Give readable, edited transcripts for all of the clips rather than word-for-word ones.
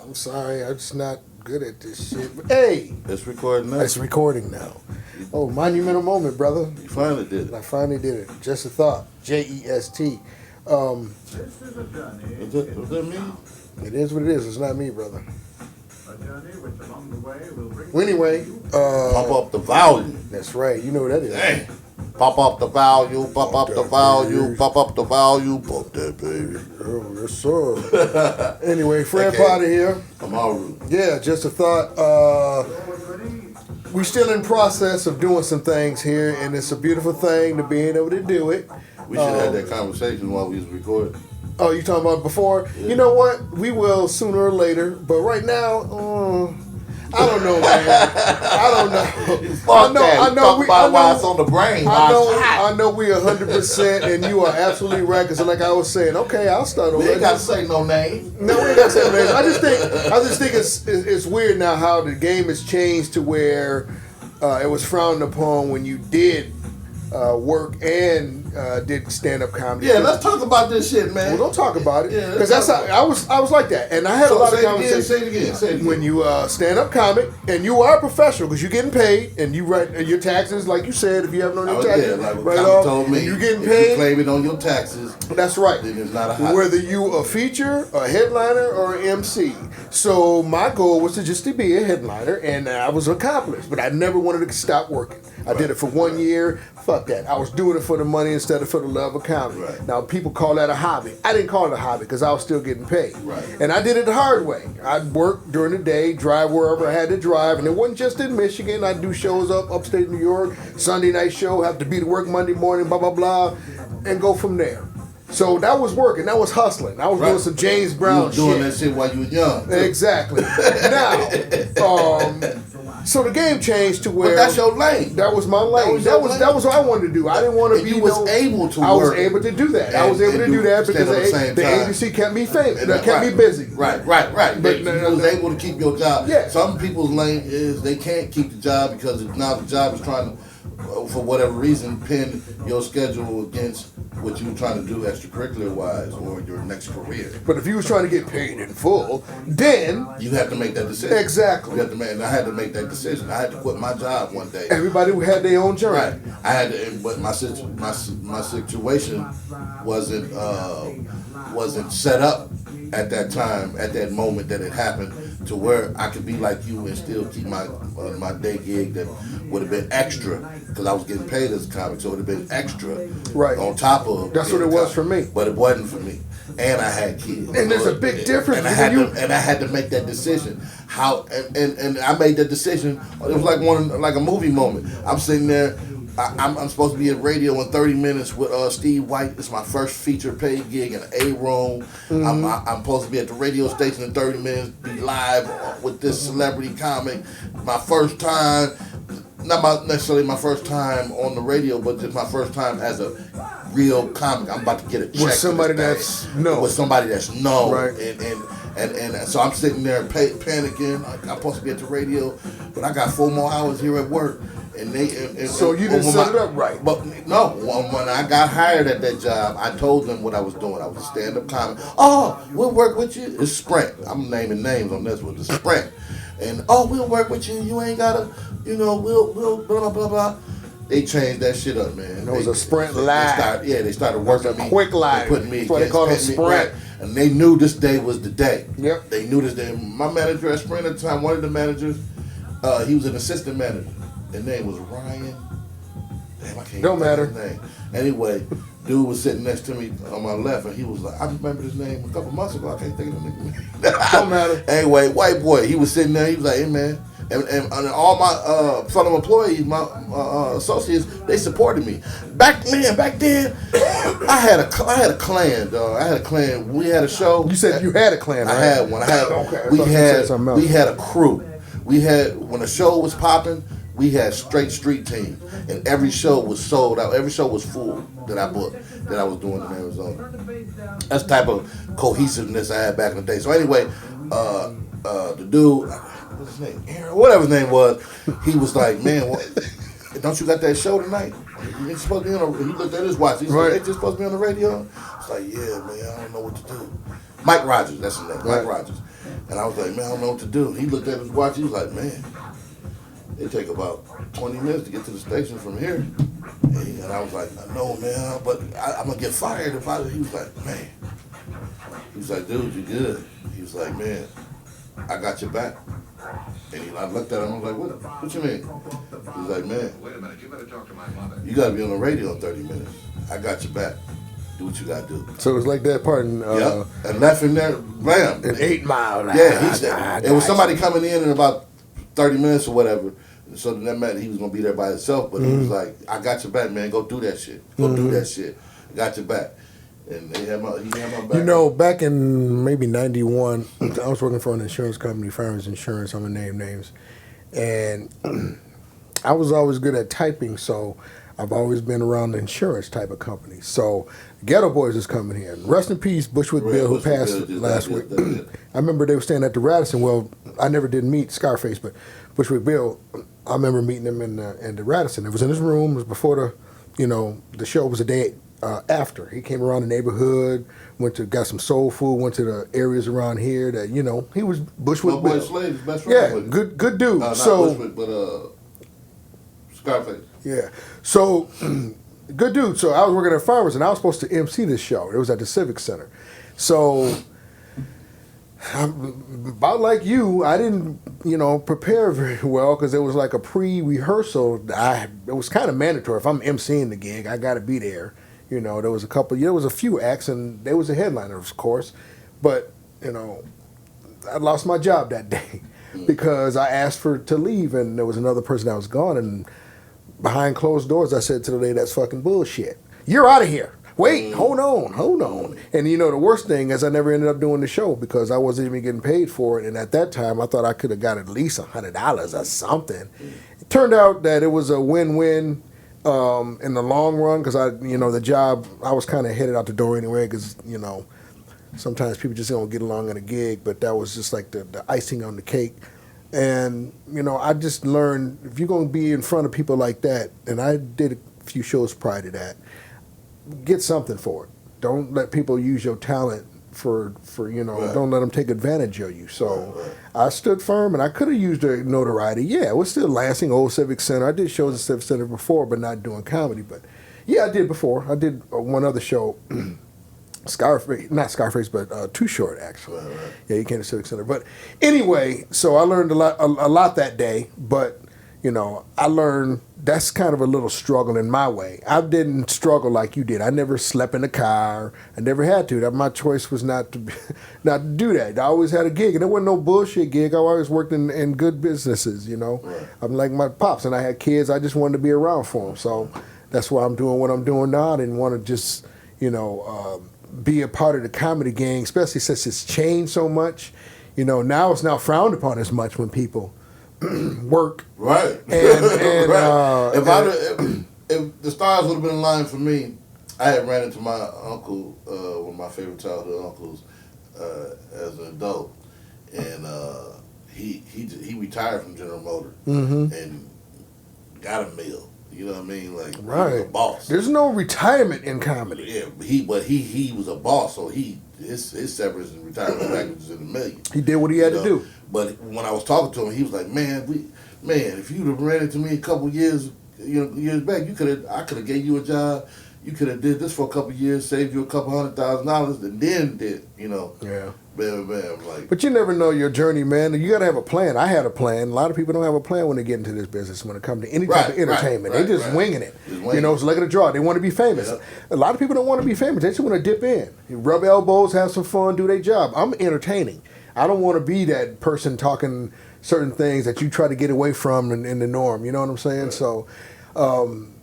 I'm sorry, I'm just not good at this shit. But hey, It's recording now. it's recording now. Oh, monumental moment, brother. You finally did it. I finally did it. Just a thought. JEST. Was that me? It is what it is. It's not me, brother. A journey which along the way will bring Well, anyway, Pump up the volume. that's right. You know what that is. Dang. Pump up the volume, pump up the volume, pump up the volume, pump that baby. Oh, yes, sir. Anyway, Fred Potter here. I'm all rude. Yeah, just a thought. We're still in process of doing some things here, and it's a beautiful thing to being able to do it. We should have had that conversation while we was recording. Oh, you talking about before? Yeah. You know what? We will sooner or later, but right now, I don't know, man. I don't know. Fuck that. You talk about why it's on the brain. I know we 100%, and you are absolutely right. Because like I was saying, okay, I'll start over. We ain't got to say no name. No, we ain't got to say no names. I just think it's weird now how the game has changed to where it was frowned upon when you did work and did stand-up comedy. Yeah, let's talk about this shit, man. Well, don't talk about it, Yeah, because that's how I was like that, and I had a lot of conversations. Say it again. When you stand-up comic and you are a professional because you're getting paid and you write your taxes, like you said, if you have no new taxes, like right Tom off, told me, and you're getting if paid. you claim it on your taxes, That's right. then it's not a hot. Whether you a feature, a headliner, or an MC. So my goal was to be a headliner, and I was accomplished, but I never wanted to stop working. I did it for 1 year. Fuck that. I was doing it for the money instead of for the love of comedy. Right. Now, people call that a hobby. I didn't call it a hobby because I was still getting paid. Right. And I did it the hard way. I'd work during the day, drive wherever I had to drive, and it wasn't just in Michigan. I'd do shows upstate New York, Sunday night show, have to be to work Monday morning, blah, blah, blah, and go from there. So that was working. That was hustling. I was doing some James Brown shit. You were doing that shit while you were young. Exactly. Now, so the game changed to where. But that's your lane. That was my lane. That was what I wanted to do. I didn't want to And be. you was able to I was work. able to do that. I And- was able and to do do that because stand at the same the time. agency kept me famous. And That kept me busy. Right. But But you was able to keep your job. Yeah. Some people's lane is they can't keep the job because now the job is trying to, for whatever reason, pin your schedule against what you were trying to do extracurricular wise or your next career. But if you was trying to get paid in full, then You have to make that decision. Exactly. You have to make, and I had to make that decision. I had to quit my job one day. everybody had their own journey. Right. I had to, but my situation wasn't set up at that time, at that moment that it happened, to where I could be like you and still keep my day gig that would have been extra because I was getting paid as a comic, so it would have been extra Right. on top of. That's what being it a was comic. for me. But it wasn't for me, and I had kids. And there's a big difference And I when had to make that decision. How and I made that decision. It was like a movie moment. I'm sitting there. I'm supposed to be at radio in 30 minutes with Steve White. It's my first feature paid gig in A room. Mm-hmm. I'm supposed to be at the radio station in 30 minutes, be live with this celebrity comic. My first time, not necessarily my first time on the radio, but just my first time as a real comic. I'm about to get a check With somebody for this that's thing. known. With somebody that's known. Right. And so I'm sitting there panicking. I'm supposed to be at the radio, but I got 4 more hours here at work. And So you didn't set it up right. But no, when I got hired at that job, I told them what I was doing. I was a stand-up comic. Oh, we'll work with you. It's Sprint. I'm naming names on this one. It's Sprint. And we'll work with you. You ain't gotta, we'll blah blah blah blah. They changed that shit up, man. It was a Sprint live. They started working It was a me. quick live. They put me That's why they against call it pit me, Sprint. right. And they knew this day was the day. Yep. They knew this day. My manager at Sprint at the time, one of the managers, he was an assistant manager. His name was Ryan. Damn, I can't Don't think of matter. his name. Anyway, dude was sitting next to me on my left, and he was like, I remember his name a couple months ago. I can't think of the name. Don't matter. Anyway, white boy, he was sitting there. He was like, hey, man. And all my fellow employees, my associates, they supported me. Back then, I had a clan, dog. I had a clan. We had a show. You said you had a clan, right? I had one. Okay, I thought you said something else. We had a crew. We had, when the show was popping, we had straight street team, and every show was sold out. Every show was full that I booked, that I was doing in Arizona. That's the type of cohesiveness I had back in the day. So anyway, the dude, what's his name, Aaron, whatever his name was, he was like, man, don't you got that show tonight? You supposed to be on. He looked at his watch. He said, Right. they just supposed to be on the radio. It's like, yeah, man, I don't know what to do. Mike Rogers, that's his name, Mike Rogers. And I was like, man, I don't know what to do. He looked at his watch. He was like, man, it take about 20 minutes to get to the station from here. And I was like, I know, man, but I'm going to get fired if I... He was like, man. He was like, dude, you good. He was like, man, I got your back. And I looked at him, I was like, what you mean? He was like, man, Wait a minute, you better talk to my mother. you got to be on the radio in 30 minutes. I got your back. Do what you got to do. So it was like that part in Yep. And left him there, bam. an 8 Mile. Yeah, he said, it was somebody coming in about 30 minutes or whatever. And so that meant he was going to be there by himself. But he was like, I got your back, man. Go do that shit. Go do that shit. I got your back. And he had my back. You know, back in maybe 91, I was working for an insurance company, Farmers Insurance, I'm going to name names. And I was always good at typing, so I've always been around the insurance type of company. So Ghetto Boys is coming here. Rest in peace, Bushwick Bill, who passed last week. I remember they were staying at the Radisson. Well, I never did meet Scarface, but Bushwick Bill, I remember meeting him in the Radisson. It was in his room. It was before the show was a day after. He came around the neighborhood, got some soul food, went to the areas around here that, he was Bushwick Bill. Slade's best friend. Yeah, good dude. Not so Bushwick, but Scarface. yeah, so good dude. So I was working at Farmers, and I was supposed to MC this show. It was at the Civic Center. So about like you, I didn't, prepare very well because it was like a pre-rehearsal. It was kind of mandatory. If I'm MCing the gig, I got to be there. There was a few acts, and there was a headliner, of course. But, I lost my job that day because I asked to leave, and there was another person that was gone. And behind closed doors, I said to the lady, that's fucking bullshit. You're out of here. Wait, hold on. And the worst thing is I never ended up doing the show because I wasn't even getting paid for it. And at that time, I thought I could have got at least $100 or something. It turned out that it was a win-win. In the long run, because the job, I was kind of headed out the door anyway, because, sometimes people just don't get along in a gig, but that was just like the icing on the cake. And, I just learned, if you're going to be in front of people like that, and I did a few shows prior to that, get something for it. Don't let people use your talent for right. Don't let them take advantage of you. So I stood firm, and I could have used the notoriety. Yeah, it was still Lansing, Old Civic Center. I did shows at Civic Center before, but not doing comedy. But yeah, I did before. I did one other show, not Scarface, but Too Short, actually. Right. Yeah, he came to Civic Center. But anyway, so I learned a lot that day, but I learned that's kind of a little struggle in my way. I didn't struggle like you did. I never slept in the car. I never had to. My choice was not to do that. I always had a gig, and it wasn't no bullshit gig. I always worked in good businesses, Right. I'm like my pops, and I had kids. I just wanted to be around for them. So that's why I'm doing what I'm doing now. I didn't want to just, be a part of the comedy gang, especially since it's changed so much. Now it's not frowned upon as much when people work. Right. And right. If the stars would have been in line for me, I had ran into my uncle, one of my favorite childhood uncles, as an adult, and he retired from General Motors and got a meal. You know what I mean? Like, right. He was a boss. There's no retirement in comedy. Yeah, he was a boss, so his severance and retirement package was in the millions. He did what he had to do. But when I was talking to him, he was like, "Man, if you'd have ran into me a couple years back, I could have gave you a job. You could have did this for a couple years, saved you a couple $100,000, and then did, Yeah. Bam, like. But you never know your journey, man. You got to have a plan. I had a plan. A lot of people don't have a plan when they get into this business. When it comes to any type of entertainment, they just winging it. It's like a draw. They want to be famous. Yeah. A lot of people don't want to be famous. They just want to dip in, rub elbows, have some fun, do their job. I'm entertaining. I don't want to be that person talking certain things that you try to get away from in the norm. You know what I'm saying? Right. So.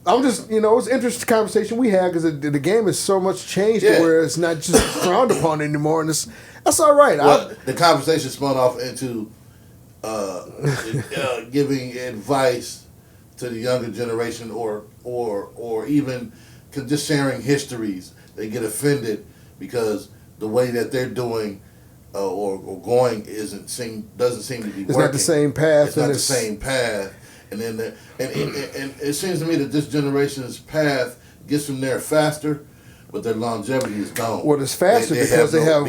I'm just, it's an interesting conversation we had because the game is so much changed to where it's not just frowned upon anymore, and that's all right. Well, the conversation spun off into giving advice to the younger generation, or even just sharing histories. They get offended because the way that they're doing or going doesn't seem to be working. It's not the same path. It's not the same path. And then and it seems to me that this generation's path gets them there faster, but their longevity is gone. Well, it's faster because they have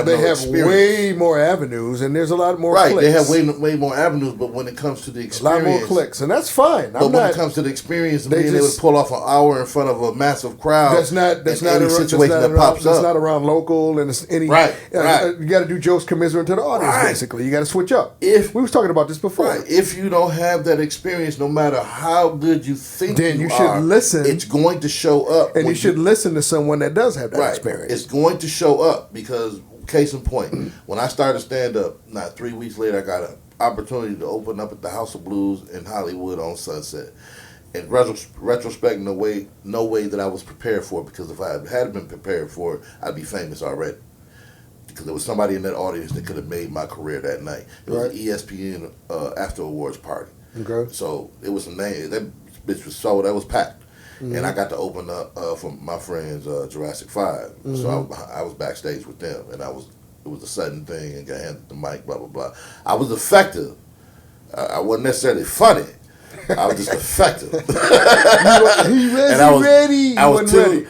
no experience. way more avenues, and there's a lot more right. clicks. They have way more avenues, but when it comes to the a experience, lot more clicks, and that's fine. But when it comes to the experience, being able to pull off an hour in front of a massive crowd, that's not any situation that pops up. That's not around local, and it's any right. You got to do jokes commensurate to the audience. Right. Basically, you got to switch up. If we was talking about this before, right. If you don't have that experience, no matter how good you think then you should are, listen. It's going to show up, and you should listen to someone that does have that right. experience. It's going to show up because, case in point, when I started stand up, not 3 weeks later, I got an opportunity to open up at the House of Blues in Hollywood on Sunset. In retrospect, no way that I was prepared for it, because if I had been prepared for it, I'd be famous already. Because there was somebody in that audience that could have made my career that night. It was an ESPN after awards party. Okay. So it was a name. That bitch was sold. That was packed. Mm-hmm. And I got to open up for my friends Jurassic 5. Mm-hmm. So I was backstage with them, and it was a sudden thing, and got handed the mic, blah, blah, blah. I was effective. I wasn't necessarily funny. I was just effective.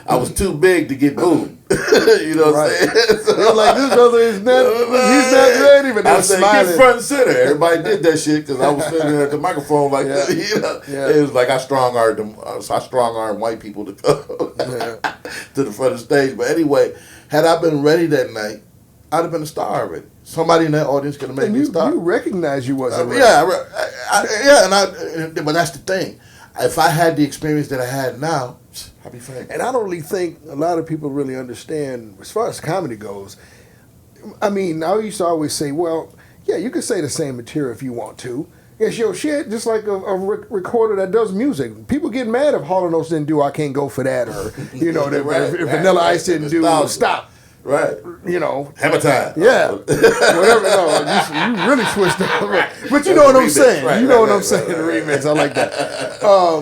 I was too big to get booed. You know what I'm saying? So, like, this brother is not, he's not ready, but they're smiling. Get front and center. Everybody did that shit because I was sitting there at the microphone like that. You know? It was like I strong-armed them. I strong-armed white people to go to the front of the stage. But anyway, had I been ready that night, I'd have been a star already. Somebody in that audience could have made me a star. You recognize you wasn't ready. But that's the thing. If I had the experience that I had now, I'd be famous. And I don't really think a lot of people really understand, as far as comedy goes. I mean, I used to always say, well, yeah, you can say the same material if you want to. It's your shit, just like a recorder that does music. People get mad if Hall & Oates didn't do I Can't Go For That, or, you know, if Vanilla Ice didn't do Stop. Right. You know. Hammer Time. Yeah. Whatever. No, you really switched up. But you know what I'm saying. Right, you know what I'm saying. The remix. I like that.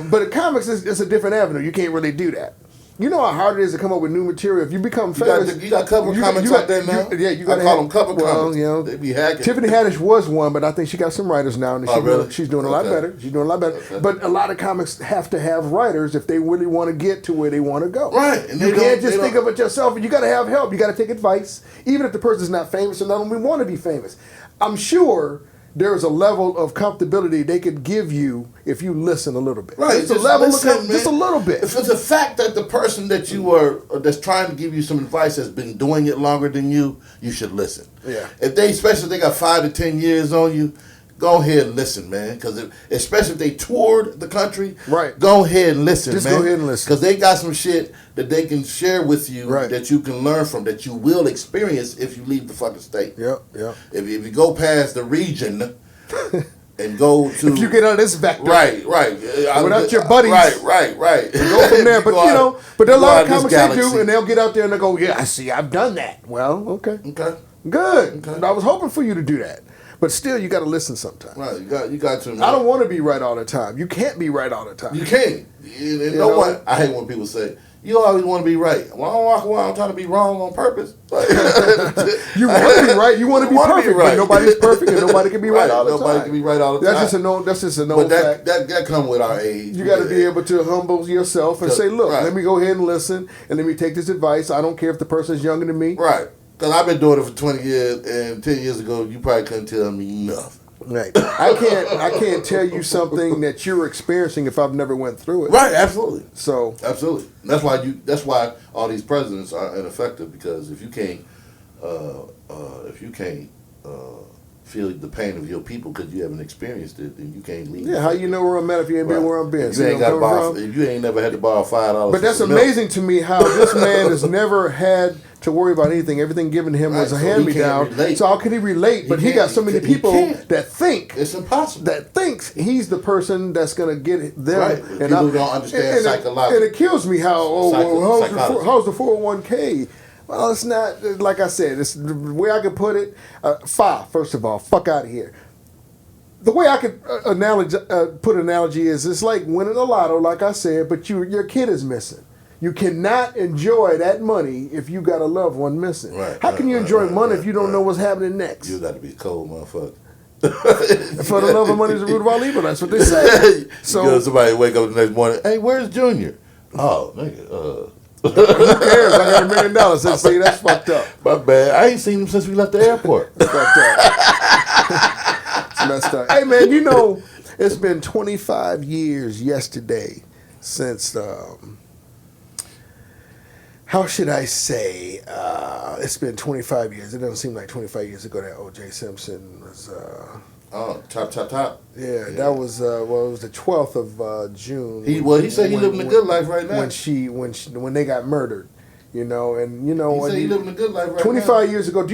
But in comics, it's a different avenue. You can't really do that. You know how hard it is to come up with new material. If you become famous, you got cover comics out there now. You got I call them cover comics. You know, they be hacking. Tiffany Haddish was one, but I think she got some writers now, and she's doing a lot better. She's doing a lot better. Okay. But a lot of comics have to have writers if they really want to get to where they want to go. Right. And you can't just think of it yourself. You got to have help. You got to take advice, even if the person's not famous or not only want to be famous. I'm sure there's a level of comfortability they could give you if you listen a little bit. Right, just a little bit. If it's a fact that the person that you are that's trying to give you some advice has been doing it longer than you should listen. Yeah. Especially if they got 5 to 10 years on you, go ahead and listen, man. Because especially if they toured the country, right? Go ahead and listen, Just man. go ahead and listen. Because they got some shit that they can share with you, right, that you can learn from, that you will experience if you leave the fucking state. Yeah. If you go past the region. And go to if you get out of this vector, right, without your buddies, right, go from there. But but there are a lot of comics they do, and they'll get out there and they go, "Yeah, I see, I've done that." Well, okay, good. Okay. I was hoping for you to do that, but still, you got to listen sometimes. Right, you got to. Man. I don't want to be right all the time. You can't be right all the time. You can't. You know what? I hate when people say, you always want to be right. Well, I don't walk around trying to be wrong on purpose. You want to be right. You want to be perfect. But nobody's perfect, and nobody can be right all the time. Nobody can be right all the time. That's just a known fact. That come with our age. You got to be able to humble yourself and say, look, let me go ahead and listen, and let me take this advice. I don't care if the person is younger than me. Right. Because I've been doing it for 20 years, and 10 years ago, you probably couldn't tell me nothing. Right. I can't tell you something that you're experiencing if I've never went through it. Right, absolutely. So absolutely. That's why all these presidents are ineffective, because if you can't feel the pain of your people because you haven't experienced it, then you can't lead. Yeah, how you know where I'm at if you ain't been where I've been? You ain't got to borrow. You ain't never had to borrow $5. But that's amazing to me how this man has never had to worry about anything. Everything given to him was a hand-me-down. So how can he relate? But he got so many people that think it's impossible. That thinks he's the person that's going to get them. Right. And people don't understand psychology. And it kills me how how's the 401k? Well, it's not, like I said, it's the way I could put it. First of all, fuck out of here. The way I could put an analogy is it's like winning a lotto, like I said, but your kid is missing. You cannot enjoy that money if you got a loved one missing. Right, How can you enjoy money if you don't know what's happening next? You got to be cold, motherfucker. For the love of money is the root of all evil. That's what they say. So somebody wake up the next morning, hey, where's Junior? Oh, nigga, Who cares? I got $1 million. I said, see, that's fucked up. My bad. I ain't seen him since we left the airport. Fucked up. It's messed up. Hey, man, it's been 25 years yesterday since, how should I say? It's been 25 years. It doesn't seem like 25 years ago that O.J. Simpson was. Top. Yeah, that was it was the 12th of June. He said he living a good life right now. When they got murdered, and he said he living a good life right 25 now. years ago.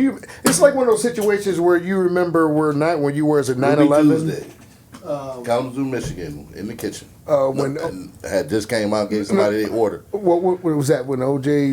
It's like one of those situations where you remember when you were as a 9/11. Kalamazoo, Michigan, in the kitchen. When had just came out, gave somebody the order. What was that? When OJ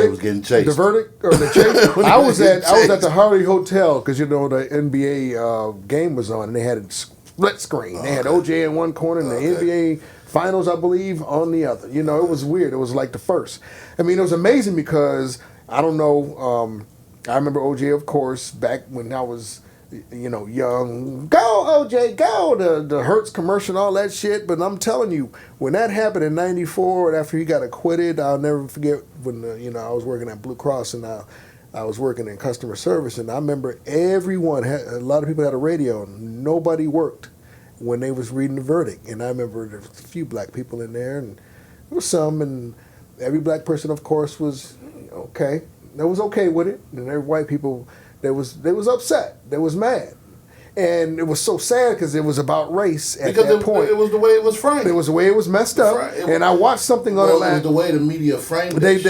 was getting chased. The verdict or the chase? I was at the Harley Hotel because the NBA game was on and they had a split screen. They had OJ in one corner and the NBA finals, I believe, on the other. It was weird. It was like the first. I mean, it was amazing because I don't know. I remember OJ, of course, back when I was. Young, go OJ, go, the Hertz commercial, all that shit. But I'm telling you, when that happened in '94, after he got acquitted, I'll never forget when I was working at Blue Cross and I was working in customer service, and I remember a lot of people had a radio, and nobody worked when they was reading the verdict. And I remember there was a few black people in there, and there was some, and every black person, of course, was okay. They was okay with it, and every white people. They was upset. They was mad, and it was so sad because it was about race at that point. It was the way it was framed. It was the way it was messed up. And I watched something on it last. It was the way the media framed it. They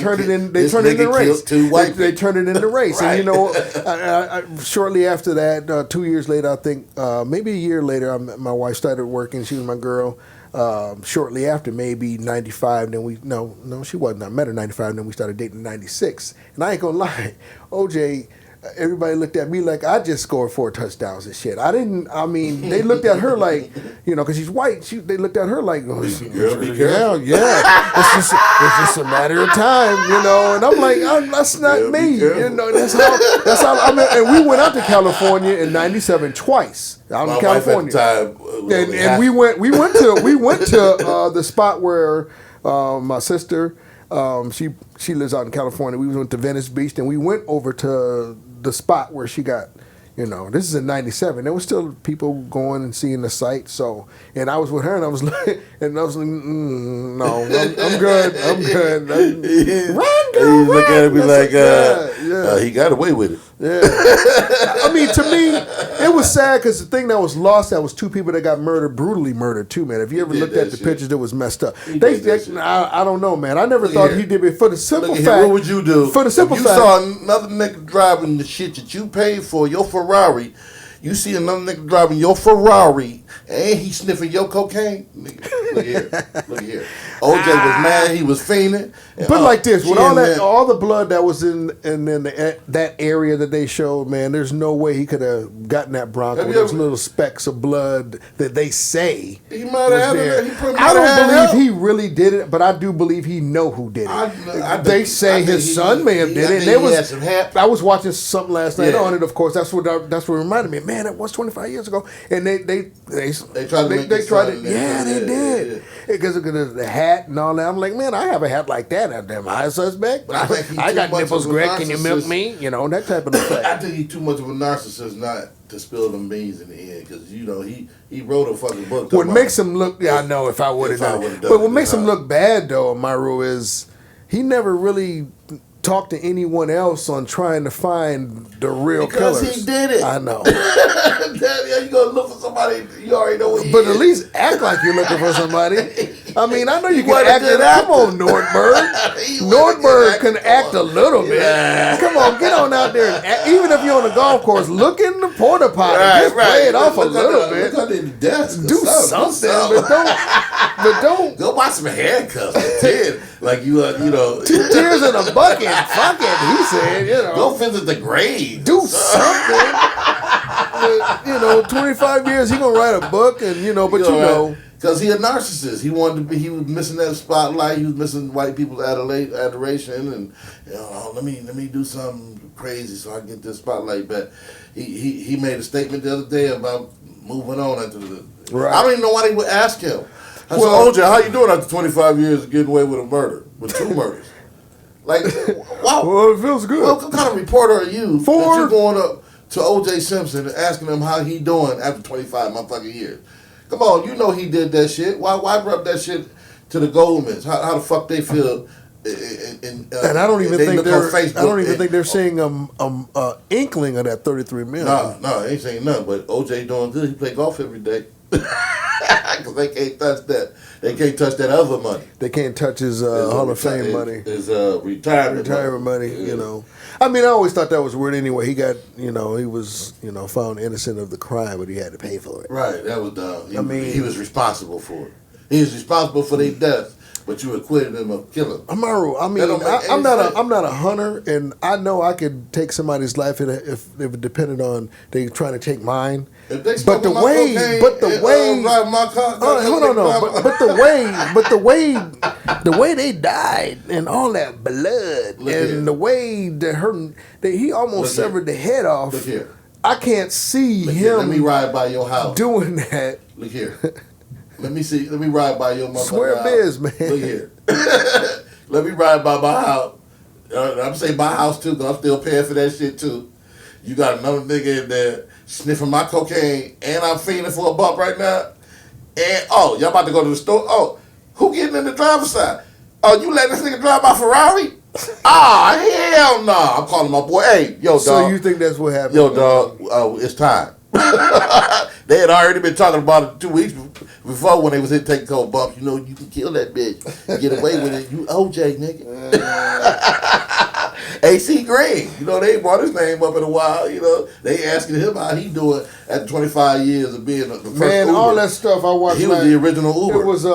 turned it into race. They turned it into race, Right. And shortly after that, 2 years later, I think maybe a year later, my wife started working. She was my girl. Shortly after, maybe 95, then she wasn't. I met her in 95, then we started dating in 96. And I ain't gonna lie, OJ, everybody looked at me like I just scored 4 touchdowns and shit. They looked at her like, because she's white, they looked at her like, oh, yeah. It's just a matter of time, and I'm like, that's not me, that's how and we went out to California in 97 twice. Out in California. And we went to the spot where my sister, she lives out in California. We went to Venice Beach, and we went over to the spot where she got, this is in 97. There was still people going and seeing the site. So, and I was with her, and I was like, no, I'm good. Run, girl, you look at it and be like, he got away with it. Yeah. To me, it was sad because the thing that was lost, that was 2 people that got brutally murdered too, man. If you ever looked at the pictures, it was messed up. I don't know, man. I never thought he did it for the simple fact. What would you do? For the simple fact. You saw another nigga driving the shit that you paid for, your Ferrari. You see another nigga driving your Ferrari, and he sniffing your cocaine. Nigga, look here. OJ was mad. He was fiending. But like this, with all the blood that was in that area that they showed, man, there's no way he could have gotten that Bronco. Those little specks of blood that they say he might have there. I don't believe he really did it, but I do believe he know who did it. They say his son may have did it. I was watching something last night on it. Of course, that's what reminded me. Man, that was 25 years ago, and they tried to. Yeah, they did because of the hat and all that. I'm like, man, I have a hat like that. Am I a suspect? I got nipples, Greg. Can you milk me? That type of thing. I think he's too much of a narcissist not to spill them beans in the end because he wrote a fucking book. What makes him look? I know if I would have done it. But what makes him look bad though, Myro, is he never really talk to anyone else on trying to find the real killers. Because he did it. I know. You gonna look for somebody you already know what he But is. at least act like you're looking for somebody. I know you can act. Come on, Nordberg. Nordberg can act a little bit. Yeah. Come on, get on out there and act. Even if you're on the golf course, look in the porta potty. Just play it off a little bit. Look under the desk. Do something, but don't. Go buy some handcuffs. Like you 2 tears in a bucket. Fuck it, he said. Go visit the grave. Do something. 25 years, he gonna write a book, and because he a narcissist. He wanted to be. He was missing that spotlight. He was missing white people's adoration, and let me do something crazy so I can get this spotlight back. He made a statement the other day about moving on after the. Right. I don't even know why they would ask him. I said, OJ, how you doing after 25 years of getting away with a murder, with 2 murders? Like, wow. Well, it feels good. What kind of reporter are you that 4. you're going up to OJ Simpson and asking him how he doing after 25 motherfucking years? Come on, you know he did that shit. Why rub that shit to the Goldmans? How the fuck they feel? And I don't even think they're seeing inkling of that $33 million. No, ain't saying nothing. But OJ doing good. He play golf every day. Because they can't touch that. They can't touch that other money. They can't touch his Hall of Fame money. His retirement money. Yeah. You know. I mean, I always thought that was weird. Anyway, he got he was found innocent of the crime, but he had to pay for it. Right, that was dumb. He was responsible for it. He was responsible for their death. But you acquitted him of killing. I'm not a hunter, and I know I could take somebody's life if it depended on they trying to take mine. If they but the way, drive my car, hold on, no, but the way they died and all that blood and the way that he almost severed the head off. Look here. I can't see him. Let me ride by your house doing that. Look here. Let me ride by your motherfucking Swear house. biz, man. Look here. Let me ride by my house. I'm saying my house too, because I'm still paying for that shit too. You got another nigga in there sniffing my cocaine, and I'm fiending for a bump right now. And y'all about to go to the store? Oh, who getting in the driver's side? Oh, you letting this nigga drive my Ferrari? Hell no! I'm calling my boy. Hey, yo, dog. So you think that's what happened? Yo, dog. It's time. They had already been talking about it 2 weeks before when they was in taking cold bumps. You know, you can kill that bitch, get away with it. You OJ, nigga. AC Green. You know, they brought his name up in a while. You know, they asking him how he doing after 25 years of being the first Uber. All that stuff I watched. He was the original Uber. It was he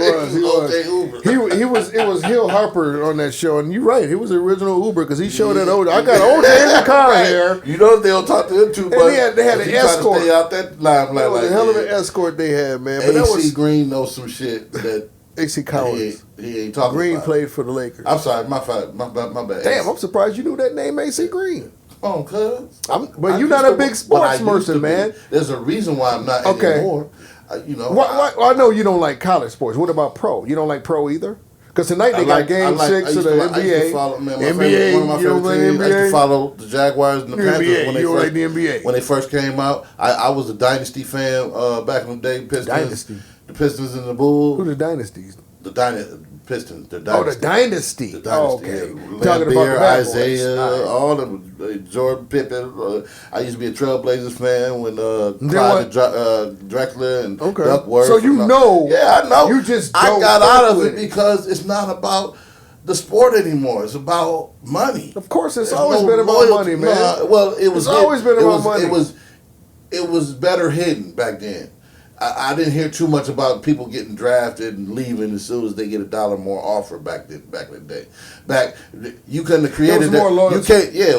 was. Uber. It was Hill Harper on that show, and you're right. He was the original Uber because he showed that OJ. I got OJ in the car here. You know they don't talk to him too much. And they had an escort. To stay out that limelight. That was a hell of an escort they had, man. But AC Green knows some shit that AC Collins. He ain't talking Green about. played for the Lakers. I'm sorry, my bad. Damn, I'm surprised you knew that name, AC Green. Come on, cuz. But you're not a big sports person, man. There's a reason why I'm not anymore. Why, I know you don't like college sports. What about pro? You don't like pro either? Because tonight they got Game 6 of the NBA. I used to follow, man, NBA, one of my favorite teams. I used to follow the Jaguars and the Panthers when they first came out. I was a Dynasty fan back in the day. Pistons, Dynasty. The Pistons and the Bulls. Who the Dynasties? The Pistons. The Dynasty. Oh, the Dynasty. The Dynasty. Okay. Yeah. Talking about the bad Isaiah, boys. all them. Jordan Pippen. I used to be a Trailblazers fan when Clyde Drexler and Duckworth. So you know. Yeah, I know. You just I don't got out of it with because it's not about the sport anymore. It's about money. Of course, it's always been about money, man. It's always been about money. It was better hidden back then. I didn't hear too much about people getting drafted and leaving as soon as they get $1 more offer back in the day. You couldn't have created that. It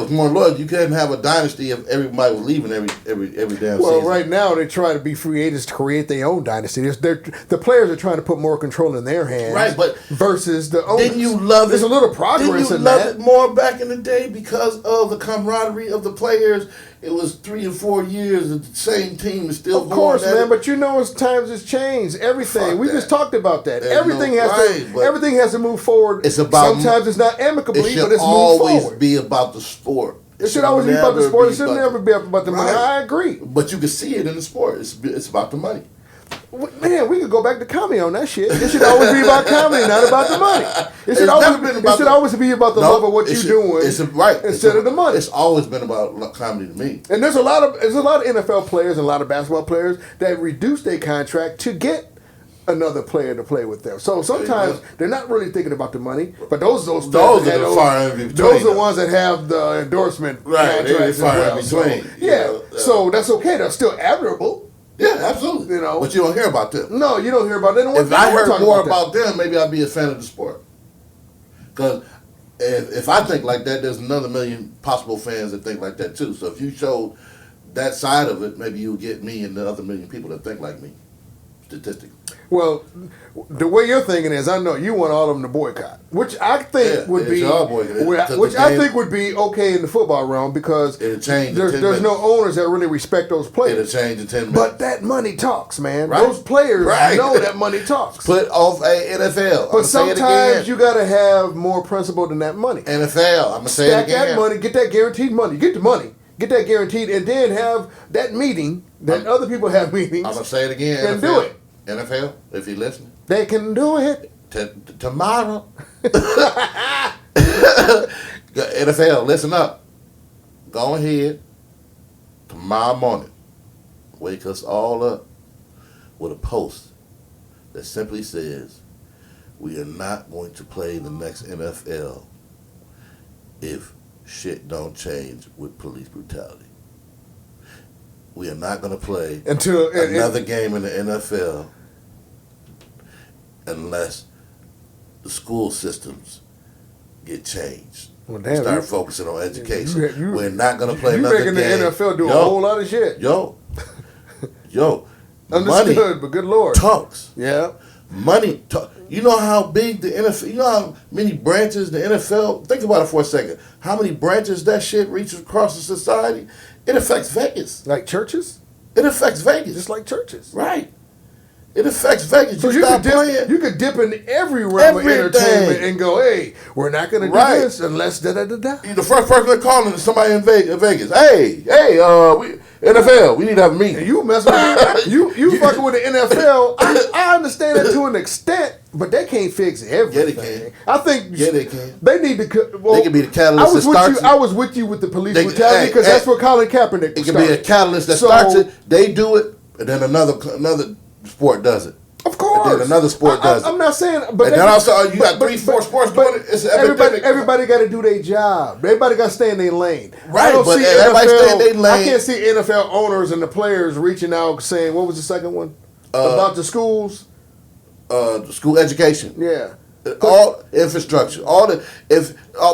was more loyalty. You couldn't have a dynasty if everybody was leaving every damn season. Well, right now they try to be free agents to create their own dynasty. The players are trying to put more control in their hands, right? But versus the owners. Didn't you love it? There's a little progress in that. Didn't you love it more back in the day because of the camaraderie of the players? It was 3 or 4 years of the same team is still going. Of course, man, but you know, as times has changed, everything. We just talked about that. Everything has to move forward. It's about. Sometimes it's not amicably, but it's moved forward. It should always be about the sport. It should always be about the sport. It should never be about the money. I agree. But you can see it in the sport. It's about the money. Man, we could go back to comedy on that shit. It should always be about comedy, not about the money. It should always be about the love of what you're doing, instead of the money. It's always been about comedy to me. And there's a lot of NFL players and a lot of basketball players that reduce their contract to get another player to play with them. So sometimes they're not really thinking about the money, but those are the ones that have the endorsement contracts as well. So that's okay. They're still admirable. Yeah, absolutely. You know, but you don't hear about them. No, you don't hear about them. If I heard more about them, maybe I'd be a fan of the sport. Because if I think like that, there's another million possible fans that think like that too. So if you showed that side of it, maybe you'll get me and the other million people that think like me. statistically. Well, the way you're thinking is, I know you want all of them to boycott, which I think would be, which I think would be okay in the football realm because it'll change there's no owners that really respect those players. It'll change in 10 minutes. But that money talks, man. Right. Those players know that money talks. Put off a NFL. But sometimes you got to have more principle than that money. NFL. I'm gonna say it again. Stack that money, get that guaranteed money, get the money, get that guaranteed, and then have that meeting that other people have meetings. I'm gonna say it again. And NFL. do it. NFL, if you're listening. They can do it. Tomorrow. NFL, listen up. Go ahead. Tomorrow morning, wake us all up with a post that simply says, we are not going to play the next NFL if shit don't change with police brutality. We are not going to play another game in the NFL unless the school systems get changed. Well, damn, start focusing on education. We're not going to play another game. You making the NFL do a whole lot of shit. Yo. Understood, money but good Lord. Talks. Yeah. Money talk. You know how big the NFL, you know how many branches the NFL, think about it for a second. How many branches that shit reaches across the society? It affects Vegas. Like churches? It affects Vegas. Just like churches. Right. It affects Vegas. So you could dip in every realm of entertainment and go, hey, we're not going to do this unless da-da-da-da. The first person they're calling is somebody in Vegas. Hey, NFL, we need to have a meeting. And you messing with you fucking with the NFL. I understand that to an extent, but they can't fix everything. Yeah, they can. I think they can. They need to. Well, they can be the catalyst that starts it. I was with you with the police brutality because that's what Colin Kaepernick It can be a catalyst that starts it. They do it, and then another sport does it. Of course. And then another sport does it. I'm not saying, but and then also you got 3-4 sports doing it. It's an epidemic. Everybody got to do their job. Everybody got to stay in their lane. Right, but everybody stay in their lane. I can't see NFL owners and the players reaching out saying, what was the second one? About the schools? School education. Yeah. All infrastructure.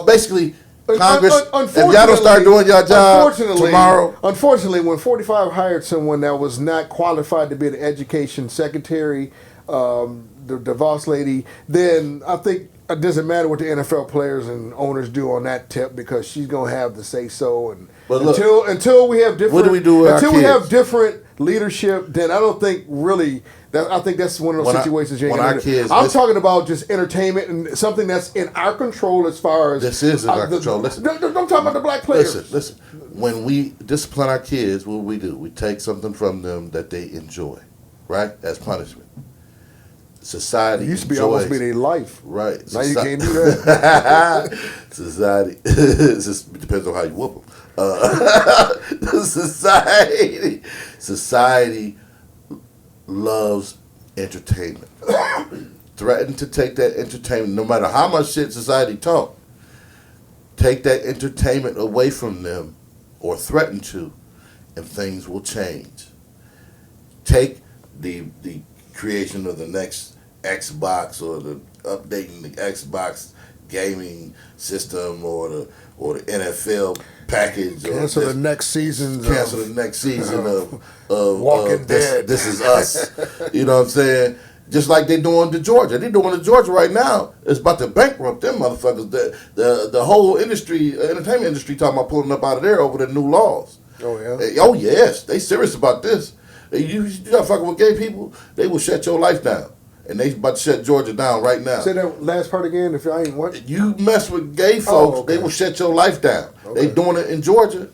Basically, Congress, if y'all don't start doing your job tomorrow. Unfortunately, when 45 hired someone that was not qualified to be the education secretary, the boss lady, then I think it doesn't matter what the NFL players and owners do on that tip because she's gonna have the say so. And until we have different, what do we do with our kids? We have different leadership, then I don't think really. I think that's one of those situations. I'm talking about just entertainment and something that's in our control as far as this is in our control. Listen, I'm talking about the black players. Listen. When we discipline our kids, what do? We take something from them that they enjoy, right? As punishment. Society used to be almost be their life, right? Now you can't do that. Society it just depends on how you whoop them. Society loves entertainment. Threaten to take that entertainment, no matter how much shit society talk. Take that entertainment away from them, or threaten to, and things will change. Take the creation of the next Xbox or the updating the Xbox gaming system or the NFL package. Cancel the next season of Walking Dead. This Is Us. You know what I'm saying? Just like they're doing to Georgia. They're doing to Georgia right now. It's about to bankrupt them motherfuckers. The whole industry, entertainment industry, talking about pulling up out of there over the new laws. Oh yeah. Oh yes, they serious about this. You start fucking with gay people, they will shut your life down. And they about to shut Georgia down right now. Say that last part again. If I ain't what you mess with gay folks, they will shut your life down. Okay. They doing it in Georgia.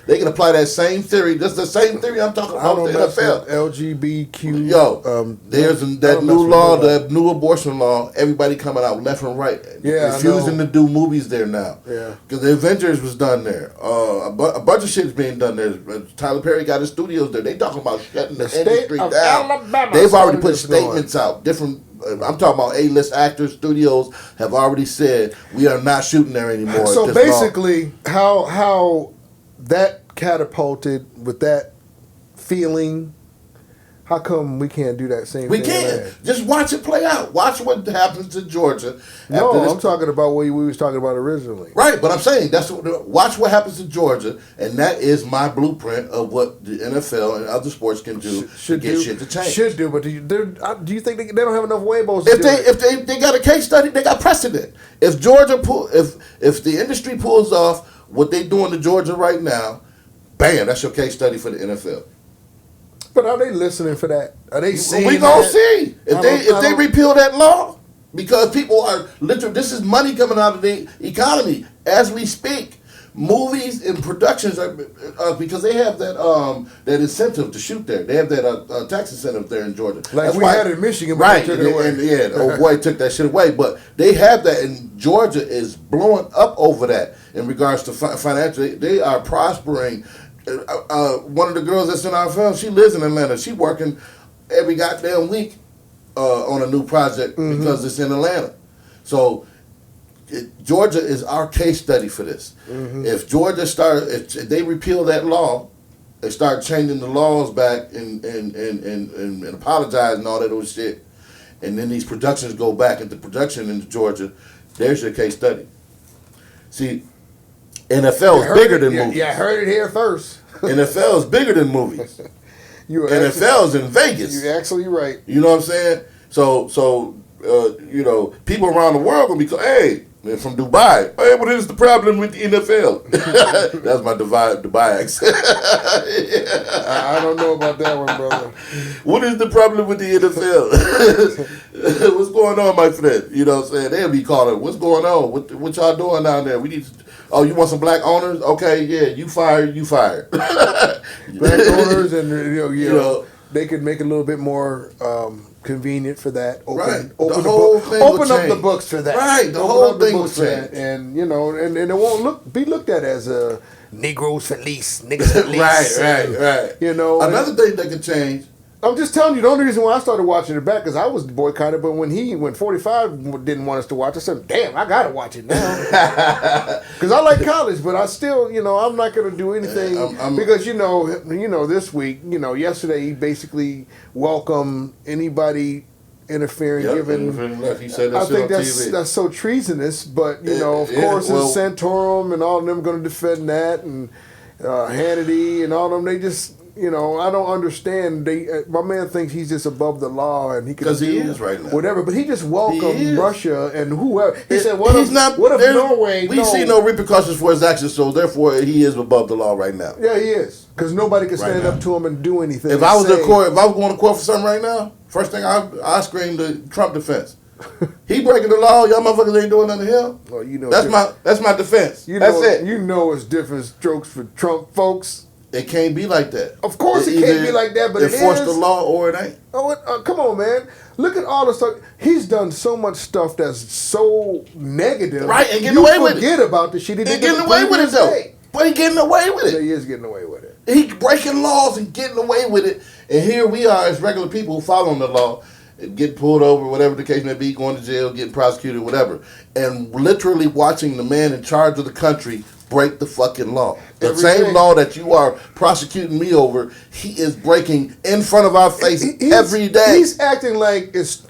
They can apply that same theory. That's the same theory I'm talking about. The NFL. LGBTQ. There's that new law, the new abortion law. Everybody coming out left and right. Yeah, refusing to do movies there now. Yeah, because the Avengers was done there. A bunch of shit's being done there. Tyler Perry got his studios there. They talking about shutting the industry down. Alabama They've already put statements out. Different. I'm talking about A-list actors. Studios have already said we are not shooting there anymore. So basically, how that catapulted with that feeling How come we can't do that same We thing? can. Just watch it play out. Watch what happens to Georgia. No, after this. I'm talking about what we was talking about originally. Right, but I'm saying watch what happens to Georgia, and that is my blueprint of what the NFL and other sports can do to get shit to change. Should do, but do you think they don't have enough Weibos? If they got a case study, they got precedent. If the industry pulls off what they doing to Georgia right now, bam, that's your case study for the NFL. But are they listening for that? Are they seeing? We gonna see if they repeal that law, because people are literally. This is money coming out of the economy as we speak. Movies and productions are because they have that incentive to shoot there. They have that tax incentive there in Georgia. Like we had in Michigan, but right? They took it away. And the old boy took that shit away. But they have that, and Georgia is blowing up over that in regards to financially. They are prospering. One of the girls that's in our film, she lives in Atlanta. She working every goddamn week on a new project because it's in Atlanta. So Georgia is our case study for this. If Georgia if they repeal that law, they start changing the laws back and apologize and all that old shit, and then these productions go back into production in Georgia, there's your case study. See, NFL is bigger than movies. Yeah, I heard it here first. NFL is bigger than movies. NFL is in Vegas. You're absolutely right. You know what I'm saying? So people around the world gonna be, hey, they're from Dubai. Hey, what is the problem with the NFL? That's my Dubai accent. I don't know about that one, brother. What is the problem with the NFL? What's going on, my friend? You know what I'm saying? They'll be calling, what's going on? What y'all doing down there? We need to, you want some black owners? Okay, yeah, you fired. Black owners, and you know, they could make it a little bit more convenient for that. Open up the books for that. Right, the whole thing was change. And and it won't be looked at as a Negroes for lease, niggas for lease. right. Another thing that could change. I'm just telling you, the only reason why I started watching it back because I was boycotted, but when 45 didn't want us to watch, I said, damn, I gotta watch it now. Because I like college, but I still, I'm not gonna do anything because this week, yesterday he basically welcomed anybody interfering, giving. He said that I think on TV. that's so treasonous, but of course, it's Santorum and all of them going to defend that, and Hannity and all of them. They just. I don't understand. My man thinks he's just above the law and he can do he is right now. whatever. But he just welcomed Russia and whoever. He said, "What if Norway?" We see no repercussions for his actions, so therefore he is above the law right now. Yeah, he is, because nobody can stand up to him and do anything. If I was in court, if I was going to court for something right now, first thing I scream the Trump defense. He breaking the law. Y'all motherfuckers ain't doing nothing to him. Well, that's my defense. That's it. It's different strokes for Trump folks. It can't be like that. Of course it can't be like that, but enforce the law or it ain't. Come on, man. Look at all the stuff. He's done so much stuff that's so negative. Right, and getting away with it. Forget about the shit he did. Getting away with it, though. But he getting away with it. He is getting away with it. He breaking laws and getting away with it. And here we are as regular people following the law, getting pulled over, whatever the case may be, going to jail, getting prosecuted, whatever. And literally watching the man in charge of the country break the fucking law. The same law that you are prosecuting me over, he is breaking in front of our face every day. He's acting like it's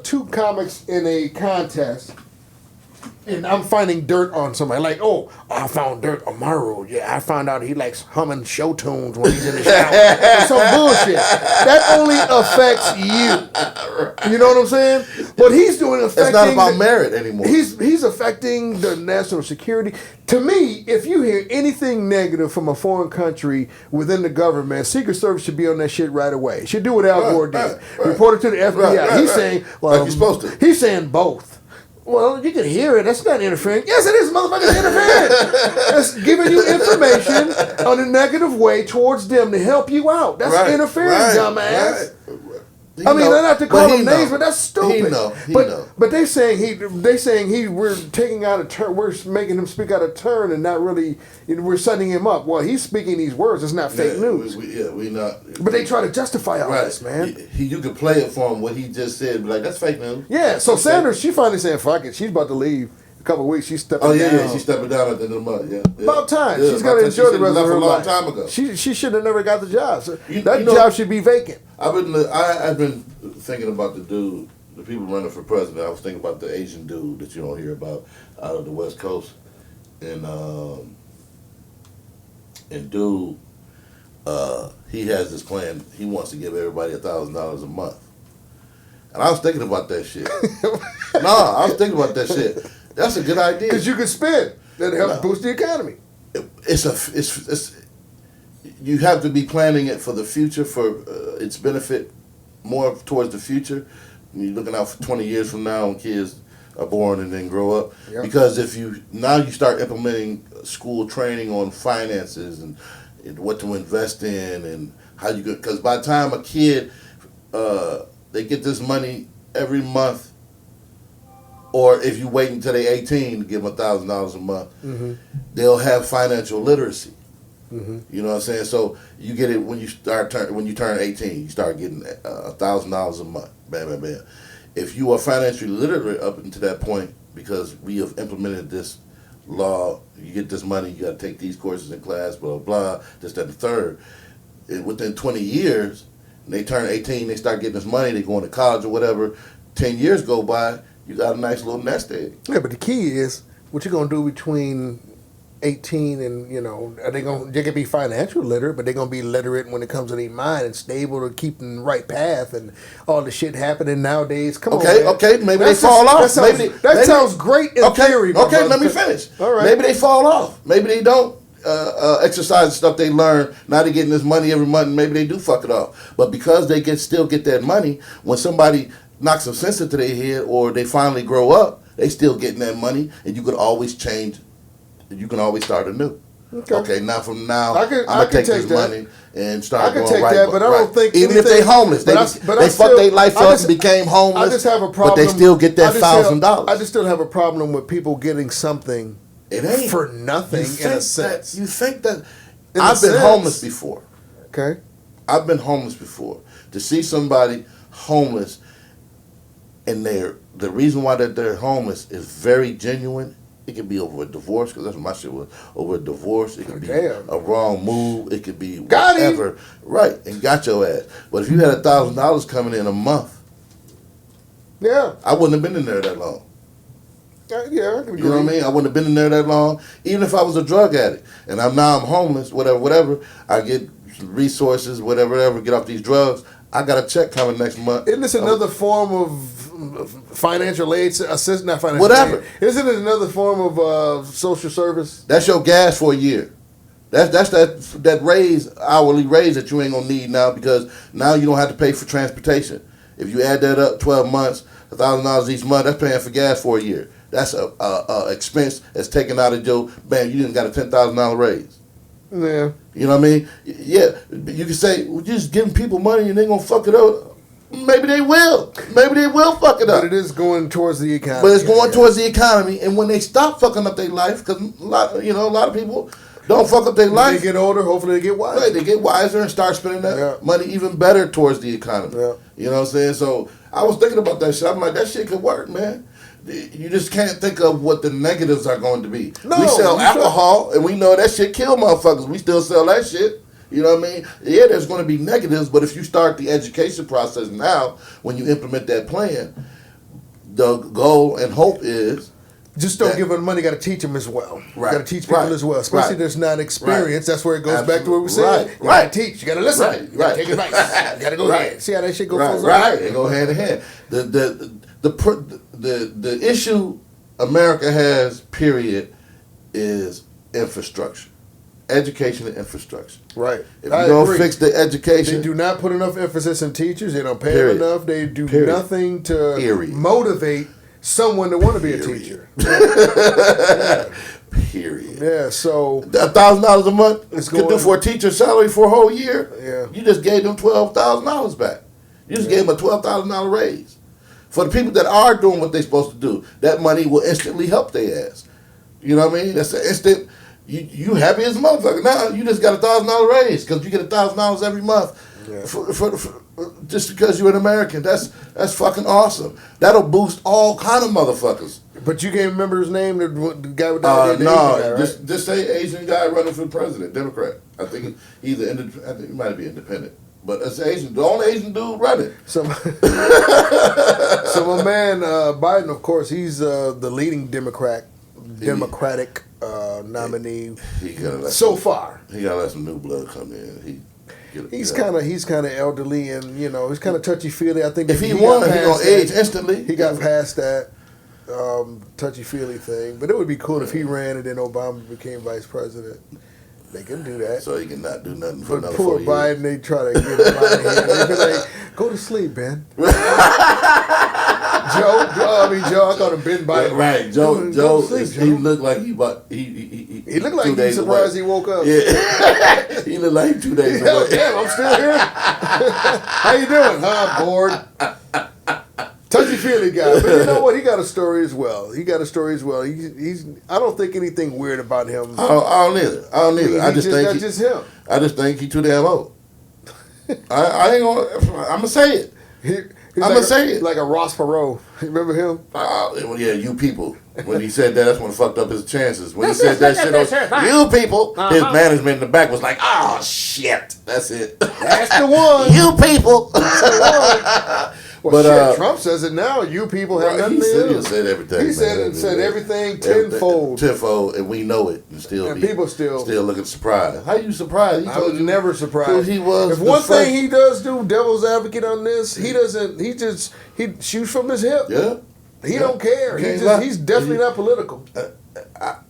two comics in a contest, and I'm finding dirt on somebody. Like, I found dirt on my road. Yeah, I found out he likes humming show tunes when he's in the shower. Some bullshit. That only affects you. You know what I'm saying? But he's doing affecting. It's not about merit anymore. He's affecting the national security. To me, if you hear anything negative from a foreign country within the government, Secret Service should be on that shit right away. Should do what Al Gore did. Report it to the FBI. He's saying, like you're supposed to. He's saying both. Well, you can hear it. That's not interfering. Yes, it is, motherfucker. Interfering. That's giving you information on a negative way towards them to help you out. That's interfering, dumbass. I mean, they're not to call him names, but that's stupid. But they saying we're taking out a turn. We're making him speak out of turn, and not really. We're setting him up. Well, he's speaking these words. It's not fake news. We not. But they try to justify all this, man. You could play it for him what he just said, like that's fake news. Yeah. So Sanders, she finally saying, "Fuck it." She's about to leave. a couple of weeks. She's stepping Oh yeah, down. yeah. She's stepping down at the end of the month. Yeah. Yeah. About time. Yeah, She's about got to time. She enjoy the should've rest of left her a long life. time ago. She should have never got the job. So You that know- job should be vacant. I've been thinking about the people running for president. I was thinking about the Asian dude that you don't hear about out of the West Coast, and dude, he has this plan. He wants to give everybody $1,000 a month, and I was thinking about that shit. No, I was thinking about that shit. That's a good idea. Because you can spend. That helps No. boost the economy. It's you have to be planning it for the future, for its benefit, more towards the future. You're looking out for 20 years from now when kids are born and then grow up. Yep. Because if you start implementing school training on finances and what to invest in and how you get, because by the time a kid they get this money every month, or if you wait until they're 18 to give them $1,000 a month, they'll have financial literacy. You know what I'm saying? So you get it when you turn 18, you start getting $1,000 a month. Bam, bam, bam. If you are financially literate up until that point, because we have implemented this law, you get this money, you got to take these courses in class, blah, blah, blah, this, that, the third. And within 20 years, when they turn 18, they start getting this money, they going to college or whatever. 10 years go by, you got a nice little nest egg. Yeah, but the key is what you're gonna do between 18 and they can be financial literate, but they're gonna be literate when it comes to their mind and stable to keep in the right path and all the shit happening nowadays. Come on, man. Okay, maybe That's they fall off. That sounds, Maybe sounds great in theory. my Okay, brother. let me finish. All right. Maybe they fall off. Maybe they don't exercise the stuff they learn. Now they're getting this money every month, and maybe they do fuck it off. But because they still get that money, when somebody knocks some sense into their head or they finally grow up, they still getting that money, and you could always change. You can always start anew. Okay, now from now, I'm gonna take this money and start going right. I can take that, but I don't think even if they homeless, they fucked their life up and became homeless. I just have a problem. But they still get that $1,000. I just still have a problem with people getting something it ain't for nothing in a sense. You think that I've been homeless before. Okay, I've been homeless before. To see somebody homeless and the reason why they're homeless is very genuine. It could be over a divorce, because that's what my shit was. Over a divorce, it could be a wrong move. It could be whatever. Right, and got your ass. But if you had $1,000 coming in a month, yeah, I wouldn't have been in there that long. Yeah, I can agree. You know what I mean? I wouldn't have been in there that long, even if I was a drug addict. And I'm homeless, whatever. I get resources, whatever, get off these drugs. I got a check coming next month. Isn't this another form of financial aid assistance? Not financial whatever. aid. Isn't it another form of social service? That's your gas for a year. That's that hourly raise that you ain't gonna need now, because now you don't have to pay for transportation. If you add that up, 12 months, $1,000 each month, that's paying for gas for a year. That's a expense that's taken out of your bam. You didn't got a $10,000 raise. Yeah. You know what I mean? Yeah, you can say, well, just giving people money and they're going to fuck it up. Maybe they will. Maybe they will fuck it up. But it is going towards the economy. But it's going towards the economy. And when they stop fucking up their life, because a lot of people don't fuck up their life. When they get older, hopefully they get wiser. Right, they get wiser and start spending that money even better towards the economy. Yeah. You know what I'm saying? So I was thinking about that shit. I'm like, that shit could work, man. You just can't think of what the negatives are going to be. No, we sell alcohol, and we know that shit kill motherfuckers. We still sell that shit. You know what I mean? Yeah, there's going to be negatives, but if you start the education process now, when you implement that plan, the goal and hope is just don't give them money. Got to teach them as well. Right. Got to teach people as well, especially there's not experience. That's where it goes back to what we said. You got to teach. You got to listen. You got to take advice. You got to go ahead. See how that shit goes. Right. They go hand in hand. The issue America has, period, is infrastructure. Education and infrastructure. Right. If you don't fix the education, they do not put enough emphasis in teachers. They don't pay them enough. They do nothing to motivate someone to want to be a teacher. Period. Yeah. So $1,000 a month could do for a teacher's salary for a whole year. Yeah. You just gave them $12,000 back. You just gave them a $12,000 raise. For the people that are doing what they're supposed to do, that money will instantly help their ass. You know what I mean? That's an instant. You happy as a motherfucker. Now you just got $1,000 raise because you get $1,000 every month just because you're an American. That's fucking awesome. That'll boost all kind of motherfuckers. But you can't remember his name, the guy with the Asian No, guy, right? just say Asian guy running for president, Democrat. I think I think he might be independent, but it's Asian. The only Asian dude running. So my man Biden, of course, he's the leading Democratic nominee so far. He gotta let some new blood come in. He's kind of elderly, and he's kind of touchy feely. I think if he won, he gonna age instantly. He got past that touchy feely thing, but it would be cool if he ran and then Obama became vice president. They can do that. So he can not do nothing for but another poor 4 years. Biden, they try to get him out of here. They be like, "Go to sleep, Ben." Joe, I called him Ben Biden. Right, Joe. Go to sleep, Joe. He looked like he looked like he's surprised he woke up. Yeah, he looked like 2 days away. Damn, I'm still here. How you doing? Bored. Touchy feely guy, but you know what? He got a story as well. He's. I don't think anything weird about him. I don't either. That's just him. I just think he too damn old. I ain't gonna. I'm gonna say it. I'm gonna say it. Like a Ross Perot. Remember him? Well, yeah, you people. When he said that, that's when it fucked up his chances. When he said that shit, you people, his management in the back was like, "Oh shit, that's it. That's the one. You people." That's the one. Well, shit, Trump says it now. You people have nothing to do. He said everything. He said everything tenfold. Tenfold, and we know it. And people still looking surprised. How you surprised? I was never surprised. He was. If one thing he does do, devil's advocate on this, he doesn't. He shoots from his hip. Yeah. He don't care. He's definitely not political.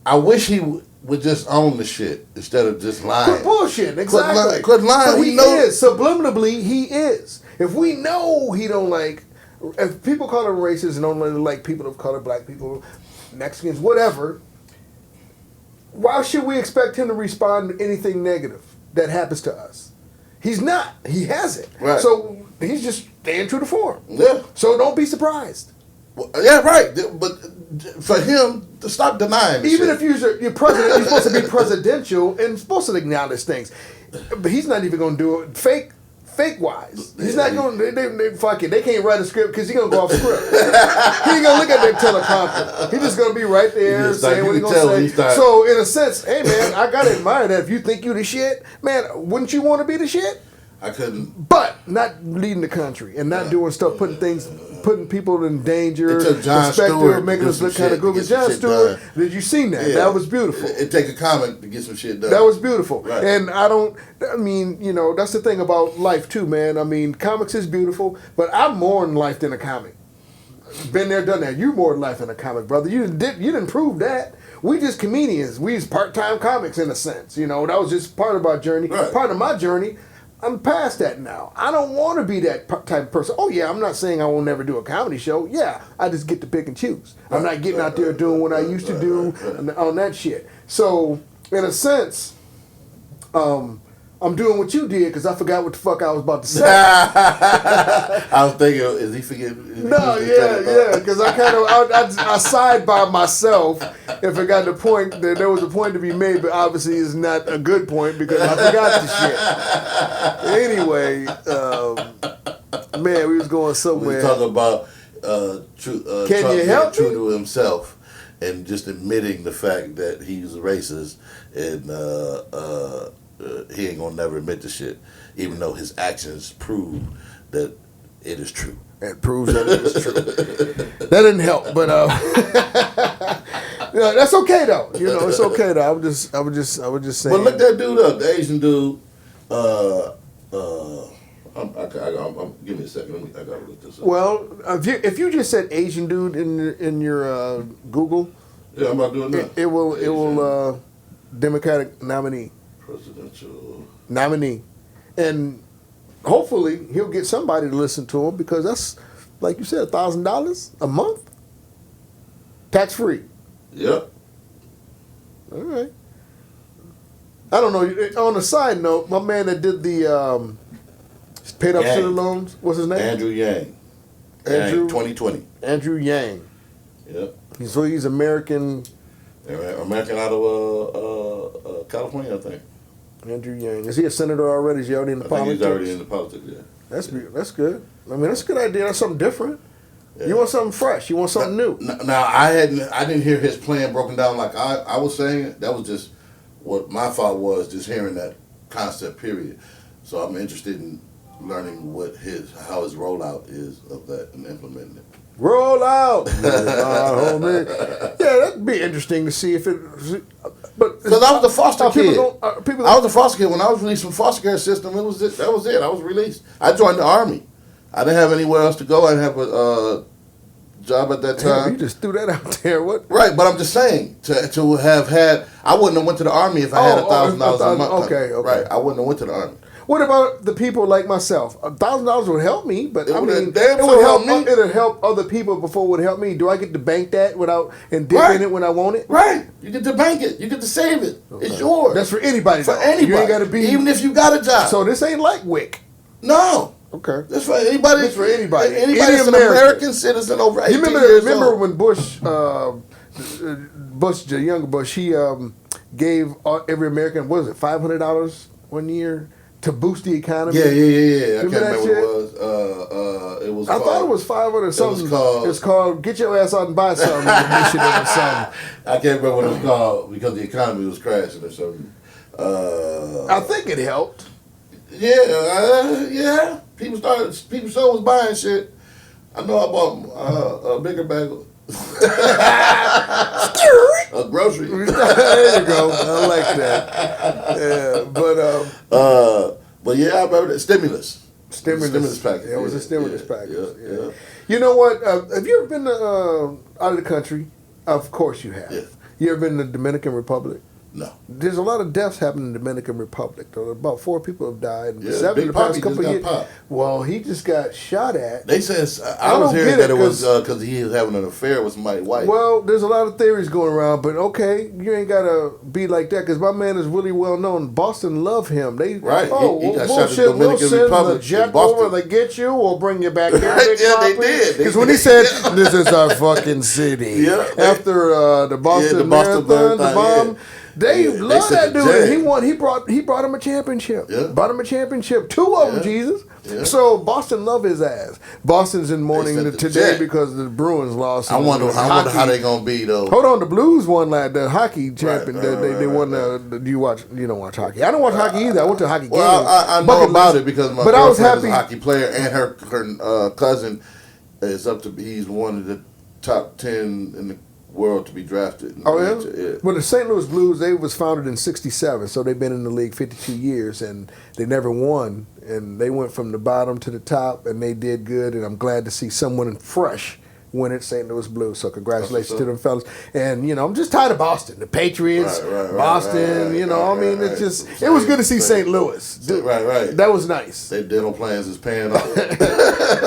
I wish he would just own the shit instead of just lying. Quit bullshit. Exactly. Quit lying. But he is. Subliminally, he is. If we know he don't like, if people call him racist and don't like people of color, black people, Mexicans, whatever, why should we expect him to respond to anything negative that happens to us? He's not. He hasn't. Right. So he's just staying true to form. Yeah. So don't be surprised. Well, yeah, right. But for him to stop denying even shit. if you're president, you're supposed to be presidential and supposed to acknowledge things. But he's not even going to do it fake wise. He's not going to, they fuck it. They can't write a script because he's going to go off script. He ain't going to look at that teleprompter. He's just going to be right there saying what he's going to say. So in a sense, hey man, I got to admire that. If you think you the shit, man, wouldn't you want to be the shit? I couldn't. But not leading the country and not doing stuff, putting people in danger, perspective, making us look kind of goofy. John Stewart, did you see that? Yeah. That was beautiful. It take a comic to get some shit done. That was beautiful. Right. And that's the thing about life too, man. I mean, comics is beautiful, but I'm more in life than a comic. Been there, done that. You more in life than a comic, brother. You didn't prove that. We just comedians. We just part-time comics in a sense. That was just part of our journey. Right. Part of my journey. I'm past that now. I don't want to be that type of person. Oh, yeah, I'm not saying I will never do a comedy show. Yeah, I just get to pick and choose. I'm not getting out there doing what I used to do on that shit. So, in a sense, I'm doing what you did because I forgot what the fuck I was about to say. I was thinking, is he forgetting? No, yeah, because I side by myself if it got to the point that there was a point to be made, but obviously it's not a good point because I forgot the shit. Anyway, man, we was going somewhere. We talking about Can you help true me? to himself and just admitting the fact that he's a racist and he ain't gonna never admit the shit, even though his actions prove that it is true. It proves that it is true. That didn't help, but that's okay though. It's okay though. I was just saying. But look that dude up, the Asian dude. Give me a second. I gotta look this up. Well, if you just said Asian dude in your Google, yeah, I'm about doing that. It will Democratic nominee. Presidential nominee, and hopefully he'll get somebody to listen to him because that's, like you said, $1,000 a month, tax free. Yep. All right. I don't know. On a side note, my man that did the paid up student loans, what's his name? Andrew Yang. Andrew 2020. Andrew Yang. Yep. So he's American. American out of California, I think. Andrew Yang. Is he a senator already? Is he already in the politics? He's already in the politics, yeah. That's good. I mean, that's a good idea. That's something different. Yeah. You want something fresh. You want something new. Now, I didn't hear his plan broken down like I was saying it. That was just what my thought was, just hearing that concept, period. So I'm interested in learning how his rollout is of that and implementing it. Roll out, homie. Yeah, that'd be interesting to see if it. But because I was a foster kid. I was a foster kid when I was released from foster care system. That was it. I was released. I joined the Army. I didn't have anywhere else to go. I didn't have a job at that time. You just threw that out there. What? Right, but I'm just saying to have had. I wouldn't have went to the Army if I had $1,000 a month. Okay. Right, I wouldn't have went to the Army. What about the people like myself? $1,000 would help me, but it would help me. It'll help other people before it would help me. Do I get to bank that and dip in it when I want it? Right. You get to bank it. You get to save it. Okay. It's yours. That's for anybody. For anybody. You ain't got to be. Even if you got a job. So this ain't like WIC. No. Okay. That's for anybody. It's for anybody. Anybody that's an American citizen over 18 years old. Remember when Bush, the younger Bush, he gave every American, what was it, $500 one year? To boost the economy. Yeah. I can't remember that what it was. I thought it was 500 something. It's called "Get Your Ass Out and Buy Something" initiative or something. I can't remember what it was called because the economy was crashing or something. I think it helped. Yeah. People still was buying shit. I know I bought a bigger bag of a grocery. There you go. I like that. Yeah, but yeah, I remember that stimulus package. Yeah, it was a stimulus package. Yeah. You know what? Have you ever been out of the country? Of course you have. Yeah. You ever been to the Dominican Republic? No. There's a lot of deaths happening in the Dominican Republic. About 4 people have died. And Yeah, 7 Big in the past Papi couple just of got years. popped. Well, he just got shot at. They said I was hearing that it was because he was having an affair with somebody's wife. Well, there's a lot of theories going around, but okay, you ain't gotta be like that because my man is really well known. Boston love him. They he got shot in the bullshit. We'll Dominican send Republic the jet in Boston. over to get you. We'll bring you back here. Right, yeah, they did. Because when he said this is our fucking city, after the Boston Marathon, the bomb. They love that dude. And he brought him a championship. Yeah. Brought him a championship. 2 of them, Jesus. Yeah. So Boston love his ass. Boston's in mourning today because the Bruins lost. I wonder how they gonna be though. Hold on, the Blues won the hockey champion. Right, they won. You don't watch hockey. I don't watch hockey either. I went to a hockey game. Well, I know about it because my girlfriend is a hockey player and her cousin is he's one of the top 10 in the world to be drafted. Oh yeah? Well, the St. Louis Blues, they was founded in '67, so they've been in the league 52 years, and they never won. And they went from the bottom to the top, and they did good. And I'm glad to see someone fresh win at St. Louis Blues. So congratulations to them fellas. And I'm just tired of Boston, the Patriots, Boston. It's just it was good to see St. Louis. Right. That was nice. Their dental plans is paying off.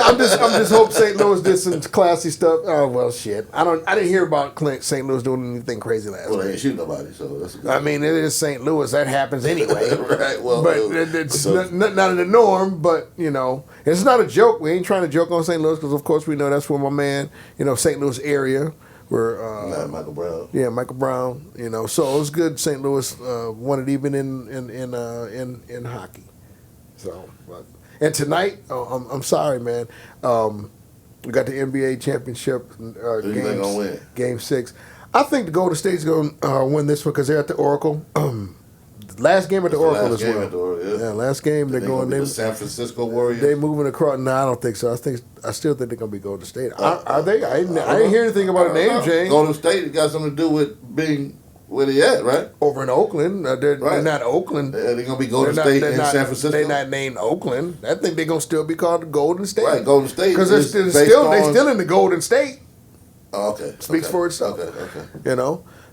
I'm just hope St. Louis did some classy stuff. Oh well, shit. I didn't hear about St. Louis doing anything crazy last week. Well, they ain't shooting nobody, so that's good. I mean, it is St. Louis. That happens anyway. Right. Well, but it's not in the norm. But it's not a joke. We ain't trying to joke on St. Louis because, of course, we know that's where my man, St. Louis area, where Michael Brown. Yeah, Michael Brown. So it was good. St. Louis won it even in hockey. So, and tonight, I'm sorry, man. We got the NBA championship game 6. I think the Golden State's going to win this one because they're at the Oracle. Last game at the Oracle as well. Last game they're going. The San Francisco Warriors. They moving across. No, I don't think so. I still think they're going to be Golden State. Are they? I didn't hear anything about a name change. Golden State got something to do with being where they at, right? Over in Oakland. They're not Oakland. They're going to be Golden State in San Francisco. They're not named Oakland. I think they're going to still be called the Golden State. Right, Golden State. Because they're still in the Golden State. Oh, okay. Speaks for itself. Okay.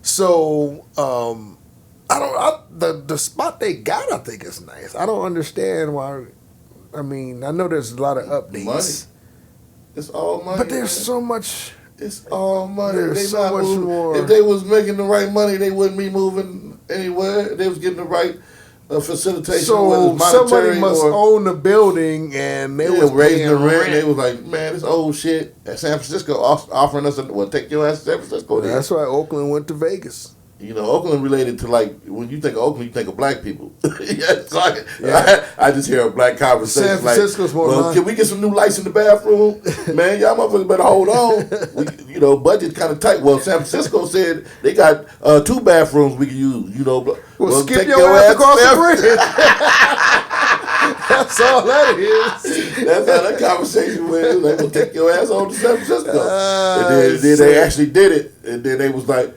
So the spot they got, I think is nice. I don't understand why. I mean, I know there's a lot of updates. Money. It's all money. But there's so much. It's all money. There's so much more. If they was making the right money, they wouldn't be moving anywhere. They was getting the right facilitation. So somebody must own the building, and they was raising the rent. They was like, man, this old shit at San Francisco offering us take your ass to San Francisco. That's why Oakland went to Vegas. You know, Oakland related to like when you think of Oakland, you think of black people. It's like, I just hear a black conversation. San Francisco's more well, mine. can we get some new lights in the bathroom? Man, y'all motherfuckers better hold on. You know, budget's kind of tight. Well, San Francisco said they got 2 bathrooms we can use. You know, well skip your ass across the bridge. That's all that is. That's how that conversation went. Like, we'll take your ass on to San Francisco. And then they actually did it. And then they was like,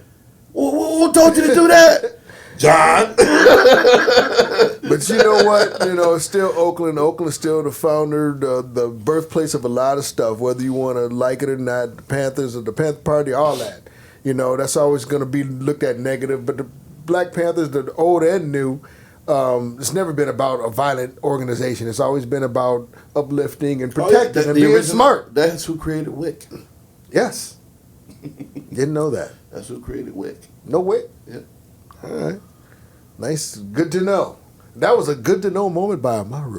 who told you to do that? John. But you know what? You know, it's still Oakland. Oakland's still the founder, the birthplace of a lot of stuff, whether you want to like it or not, the Panthers or the Panther Party, all that. You know, that's always going to be looked at negative. But the Black Panthers, the old and new, it's never been about a violent organization. It's always been about uplifting and protecting and being smart. That's who created WIC. Yes. Didn't know that. That's who created WIC. No way. Yeah. All right. Nice. Good to know. That was a good to know moment by Amaru.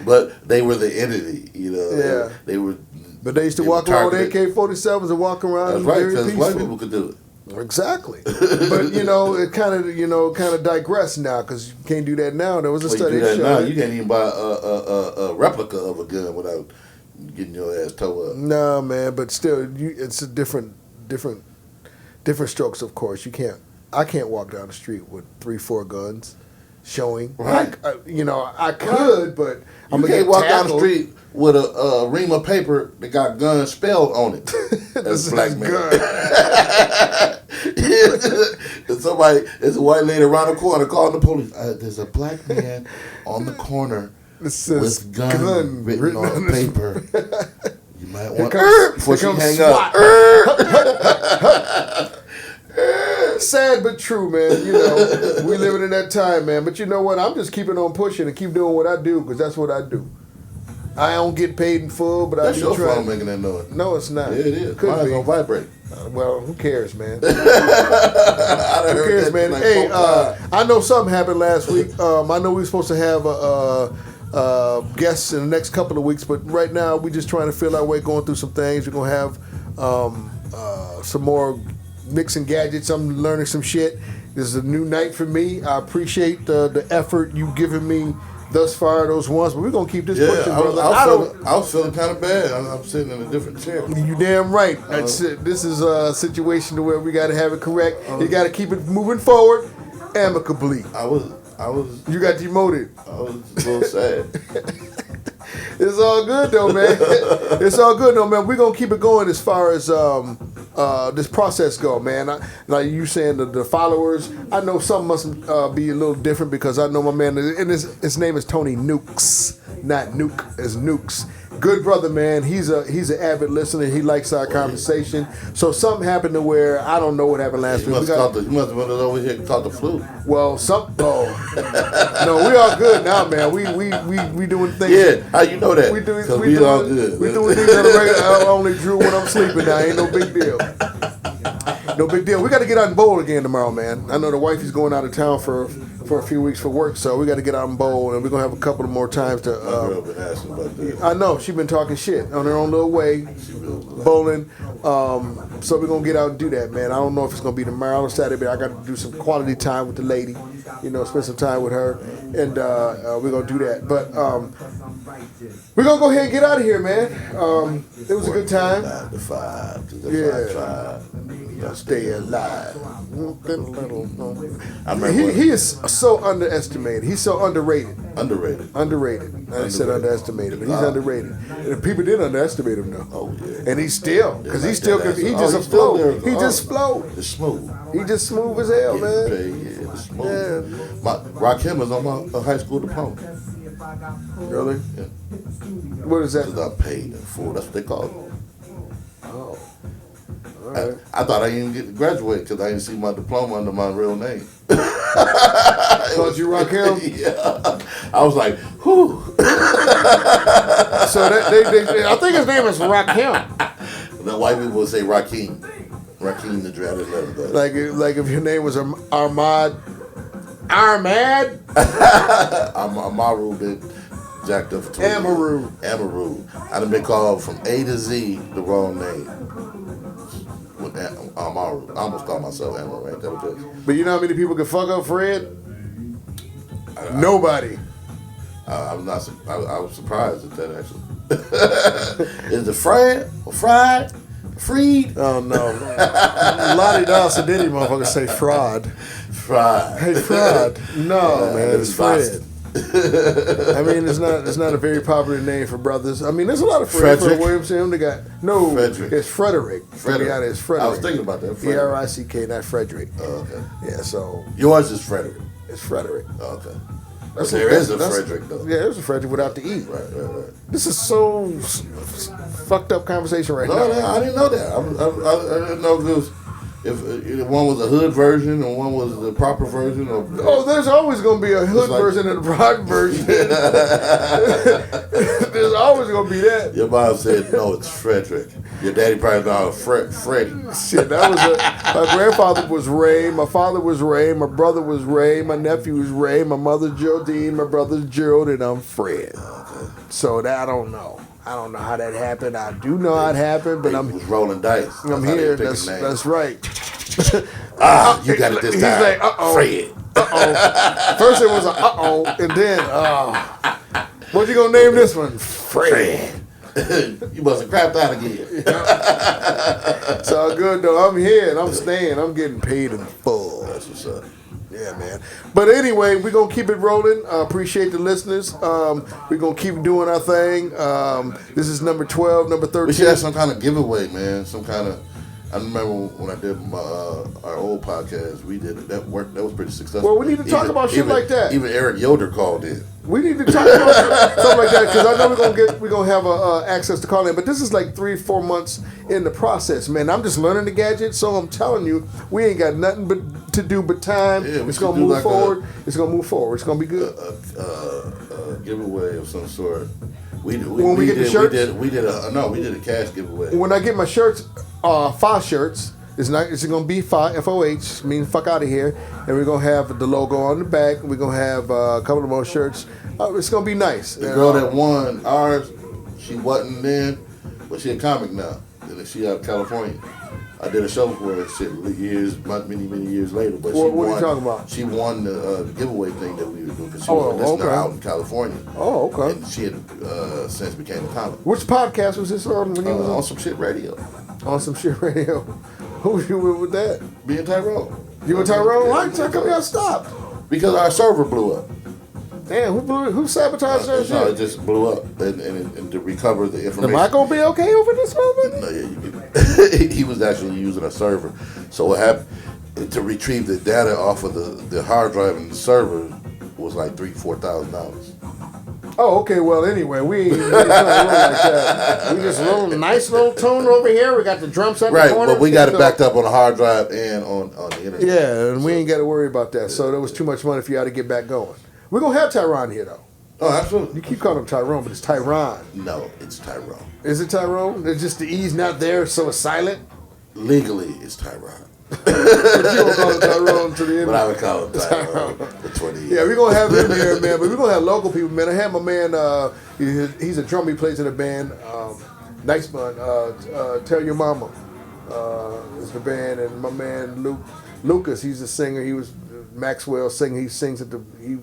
But they were the entity, you know. Yeah. They were. But they used to walk around with AK-47s and walk around. That's right, because peaceful. white people could do it. Exactly. But you know, it kind of digressed now because you can't do that now. There was a study You do that showing now. You can't even buy a replica of a gun without getting your ass towed up. No, man, but still, it's a different strokes. Of course, I can't walk down the street with 3-4 guns showing. Right. I could, but I'm You gonna can't get walk down the tackled. street with a ream of paper that got gun spelled on it. This is black a man. gun. There's a white lady around the corner calling the police. There's a black man on the corner This says with gun written on his- paper. You might Here want comes- before she here comes hang up. Sad but true, man. You know, we living in that time, man. But you know what? I'm just keeping on pushing and keep doing what I do because that's what I do. I don't get paid in full, but That's I your do try. phone making that noise. No, it's not. Yeah, it is. Could Mine's be. on vibrate. Well, who cares, man? I done Who heard cares, that man? like Hey, 4 times. I know something happened last week. I know we were supposed to have guests in the next couple of weeks, but right now we just trying to feel our way, going through some things. We're gonna have some more mixing gadgets. I'm learning some shit. This is a new night for me. I appreciate the effort you've given me thus far, those ones, but we're gonna keep this pushing, brother. I was feeling kind of bad. I'm sitting in a different chair. You damn right. That's it. This is a situation to where we got to have it correct. You got to keep it moving forward amicably. I was You got demoted. a little sad. It's all good though, man. It's all good though, man. We're gonna keep it going as far as this process go, man. Like you saying, the followers. I know some must be a little different because I know my man, and his name is Tony Nukes, not Nuke, as Nukes. Good brother, man. He's an avid listener. He likes our conversation. So something happened to where I don't know what happened last You week. must have been over here and caught the flu. Well, no, we all good now, man. We doing things. Yeah, how you know that? We doing Because we all good. We doing things on the regular. I only drew when I'm sleeping now. Ain't no big deal. No big deal. We got to get out and bowl again tomorrow, man. I know the wife is going out of town for a few weeks for work, so we got to get out and bowl, and we're gonna have a couple of more times to. My girl been asking about that. I know she's been talking shit on her own little way, bowling. So we're gonna get out and do that, man. I don't know if it's gonna be tomorrow or Saturday, but I got to do some quality time with the lady. You know, spend some time with her, and we're gonna do that. But we're gonna go ahead and get out of here, man. It was a good time. 9 to 5. Yeah. Stay alive. I remember He is so underestimated. He's so underrated. underrated. I said underestimated, but he's underrated. And people did underestimate him though. Oh yeah. And he's still, because Yeah, he's still, like that. he Oh, just he's still there. afloat. He just float. It's smooth. He just smooth as hell, man. Yeah, it's smooth. Rakim is on my high school diploma. Really? Yeah. What is that? Because I paid in full. That's what they call it. Oh. All right. I thought I didn't get to graduate because I didn't see my diploma under my real name. Thought you Rakim? Yeah. I was like, whew. So I think his name is Rakim. The white people would say Rakim. Rakim the dreaded letter. Like if your name was Ahmad. Amaru been jacked up for 20 Amaru. years. Amaru. I done been called from A to Z the wrong name. I almost called myself Amaranth. That was just. But you know how many people can fuck up Fred? Nobody. I was not. I was surprised at that actually. Is it Fred or Fried? Freed? Oh no. Lottie Dawes and Diddy motherfuckers say fraud. Fried. Hey, fraud. No, man, it's Fred. Boston. I mean, it's not a very popular name for brothers. I mean, there's a lot of Fred Williamson. They got no. Frederick. It's Frederick. To be honest, it's Frederick. I was thinking about that. Frederick, not Frederick. Oh, okay. Yeah, so yours is Frederick. it's Frederick. Oh, okay. But there is a Frederick though. Yeah, there's a Frederick without the E. Right. This is so fucked up conversation right now. No, I didn't know that. I didn't know if one was a hood version and one was the proper version. Oh, there's always going to be a hood version and a proper version. There's always going to be that. Your mom said, no, it's Frederick. Your daddy probably called Freddie. Shit, that was my grandfather was Ray, my father was Ray, my brother was Ray, my nephew was Ray, my mother's Geraldine, my brother's Gerald, and I'm Fred. Okay. So that I don't know. I don't know how that happened. I do know how it happened, but He was rolling dice. I'm here. That's right. You got it this He's time. like, Fred. First it was a and then what you gonna name this one? Fred. You must have crapped out again. It's all good though. I'm here and I'm staying. I'm getting paid in full. That's what's up. Yeah, man. But anyway, we're going to keep it rolling. Appreciate the listeners. We're going to keep doing our thing. This is number 12, number 13. We should have some kind of giveaway, man. Some kind of. I remember when I did my, our old podcast, we did it. That worked. That was pretty successful. Well, we need to talk about shit like that. Even Eric Yoder called in. We need to talk about something like that because I know we're gonna have access to call in, but this is like 3-4 months in the process, man. I'm just learning the gadget, so I'm telling you, we ain't got nothing but to do but time. Yeah, it's gonna move forward. It's gonna move forward. It's gonna be good. A giveaway of some sort. When we get the shirts? We did a cash giveaway. When I get my shirts, 5 shirts. It's going to be FOH, meaning fuck out of here. And we're going to have the logo on the back. We're going to have a couple of more shirts. It's going to be nice. The girl that won ours, she wasn't then, but she a comic now. And she out of California. I did a show for her many years later. But what are you talking about? She won the giveaway thing that we were doing because she was a listener out in California. Oh, okay. And she had since became a comic. Which podcast was this on when you was on Some Shit Radio. On Some Shit Radio. Who you with that? Me and Tyrone. You and Tyrone? Why come y'all stopped? Because our server blew up. Damn, who sabotaged that shit? No, it just blew up, and to recover the information. Am I gonna be okay over this moment? No, yeah, he was actually using a server. So what happened to retrieve the data off of the hard drive and the server was like $3,000-$4,000. Oh, okay. Well, anyway, we ain't roll like that. We just roll a nice little tune over here. We got the drum set in the corner. Right, but we got it backed up on the hard drive and on the internet. Yeah, and we ain't got to worry about that. So there was too much money for y'all to get back going. We're going to have Tyrone here, though. Oh, absolutely. You keep calling him Tyrone, but it's Tyron. No, it's Tyrone. Is it Tyrone? It's just the E's not there, so it's silent? Legally, it's Tyrone. But you don't call him Tyrone to the end. But I would call him Tyrone for 20 years. Yeah, we're going to have him here, man. But we're going to have local people, man. I had my man, he's a drummer. He plays in a band. Nice bun. Tell Your Mama is the band. And my man, Lucas, he's a singer. He was Maxwell singer. He sings at he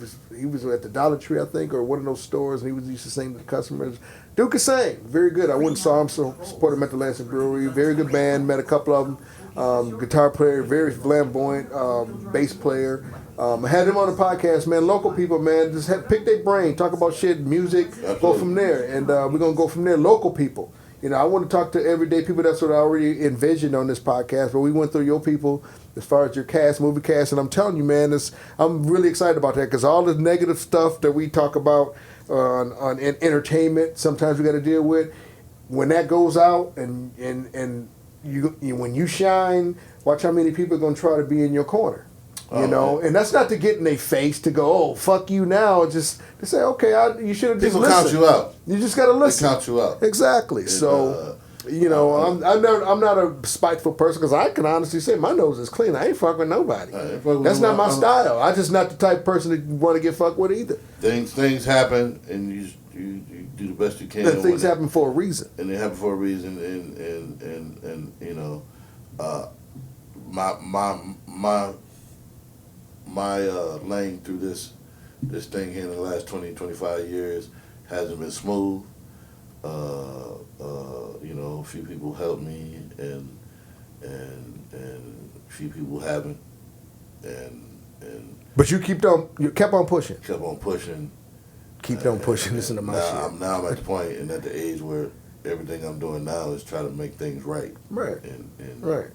was at the Dollar Tree, I think, or one of those stores, and he used to sing to the customers. Duke is sang. Very good. I went and saw him, so supported him at the Lansing Brewery. Very good band. Met a couple of them. Guitar player, very flamboyant, bass player. I had him on the podcast, man. Local people, man, just pick their brain, talk about shit, music, Absolutely. Go from there. And we're going to go from there. Local people. You know, I want to talk to everyday people. That's what I already envisioned on this podcast. But we went through your people as far as your cast, movie cast. And I'm telling you, man, I'm really excited about that because all the negative stuff that we talk about on entertainment, sometimes we got to deal with. When that goes out and when you shine, watch how many people are going to try to be in your corner. You know, and that's not to get in their face to go, oh, fuck you now. Just to say, okay, you should have just People listened. count you out. You just got to listen. They count you out. Exactly. And, so, you know, I'm not a spiteful person because I can honestly say my nose is clean. I ain't fucking with nobody. That's not my style. I'm just not the type of person that want to get fucked with either. Things happen, and you do the best you can. And things happen for a reason. And they happen for a reason, and you know, my lane through this thing here in the last 20, 25 years hasn't been smooth. You know, a few people helped me, and a few people haven't, and But you kept on pushing. kept on pushing. Keep on pushing. Listen to my shit. Now I'm at the point and at the age where everything I'm doing now is try to make things right. Right. And Right.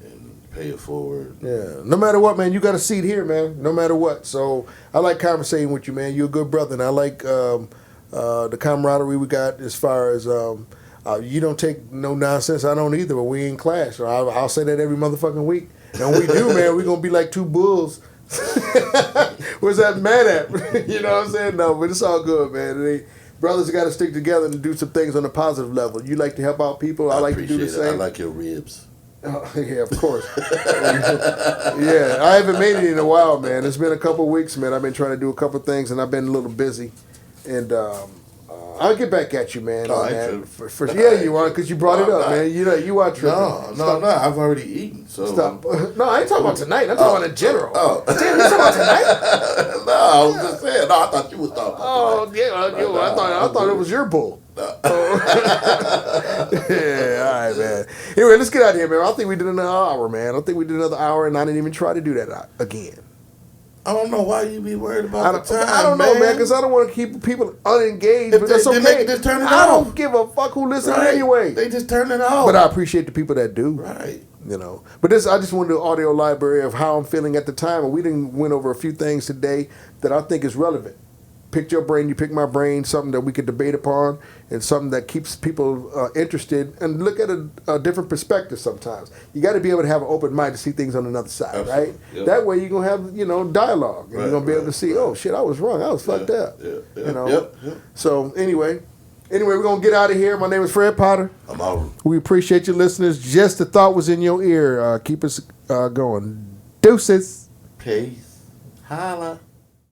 And pay it forward. Yeah. No matter what, man, you got a seat here, man. No matter what. So I like conversating with you, man. You're a good brother, and I like the camaraderie we got as far as you don't take no nonsense. I don't either, but we ain't clash. So I'll say that every motherfucking week. And when we do, man, we're going to be like two bulls. Where's that man at? You know what I'm saying? No, but it's all good, man. Brothers got to stick together and do some things on a positive level. You like to help out people. I like to do the appreciate it. same. I like your ribs. Oh, yeah, of course. Yeah, I haven't made it in a while, man. It's been a couple weeks, man. I've been trying to do a couple things, and I've been a little busy. And I'll get back at you, man. No, on I that. ain't Yeah, you are, because you brought it up, No, man. You are tripping. No. I've already eaten. So Stop. No, I ain't talking about tonight. I'm talking about in general. Oh. Damn, you talking about tonight? No, I was just saying. No, I thought you was talking about Oh, tonight. yeah. I thought it was your bull. Yeah, all right, man. Anyway, let's get out of here, man. I think we did another hour, man. I think we did another hour, and I didn't even try to do that again. I don't know why you be worried about the time, I don't know, man, because I don't want to keep people unengaged. If But they- that's then okay. they can just turn it I off. don't give a fuck who listens Right. anyway. They just turn it off. But I appreciate the people that do. Right. You know. But I just wanted an audio library of how I'm feeling at the time, and we didn't went over a few things today that I think is relevant. Pick your brain, you pick my brain, something that we could debate upon, and something that keeps people interested and look at a different perspective sometimes. You got to be able to have an open mind to see things on another side, Absolutely. right? Yep. That way you're going to have, dialogue, and Right, you're going to be able right, to see, right. oh, shit, I was wrong. I was fucked up. Yeah. You know? Yep. So, anyway, we're going to get out of here. My name is Fred Potter. I'm out. We appreciate you listeners. Just the thought was in your ear. Keep us going. Deuces. Peace. Holla.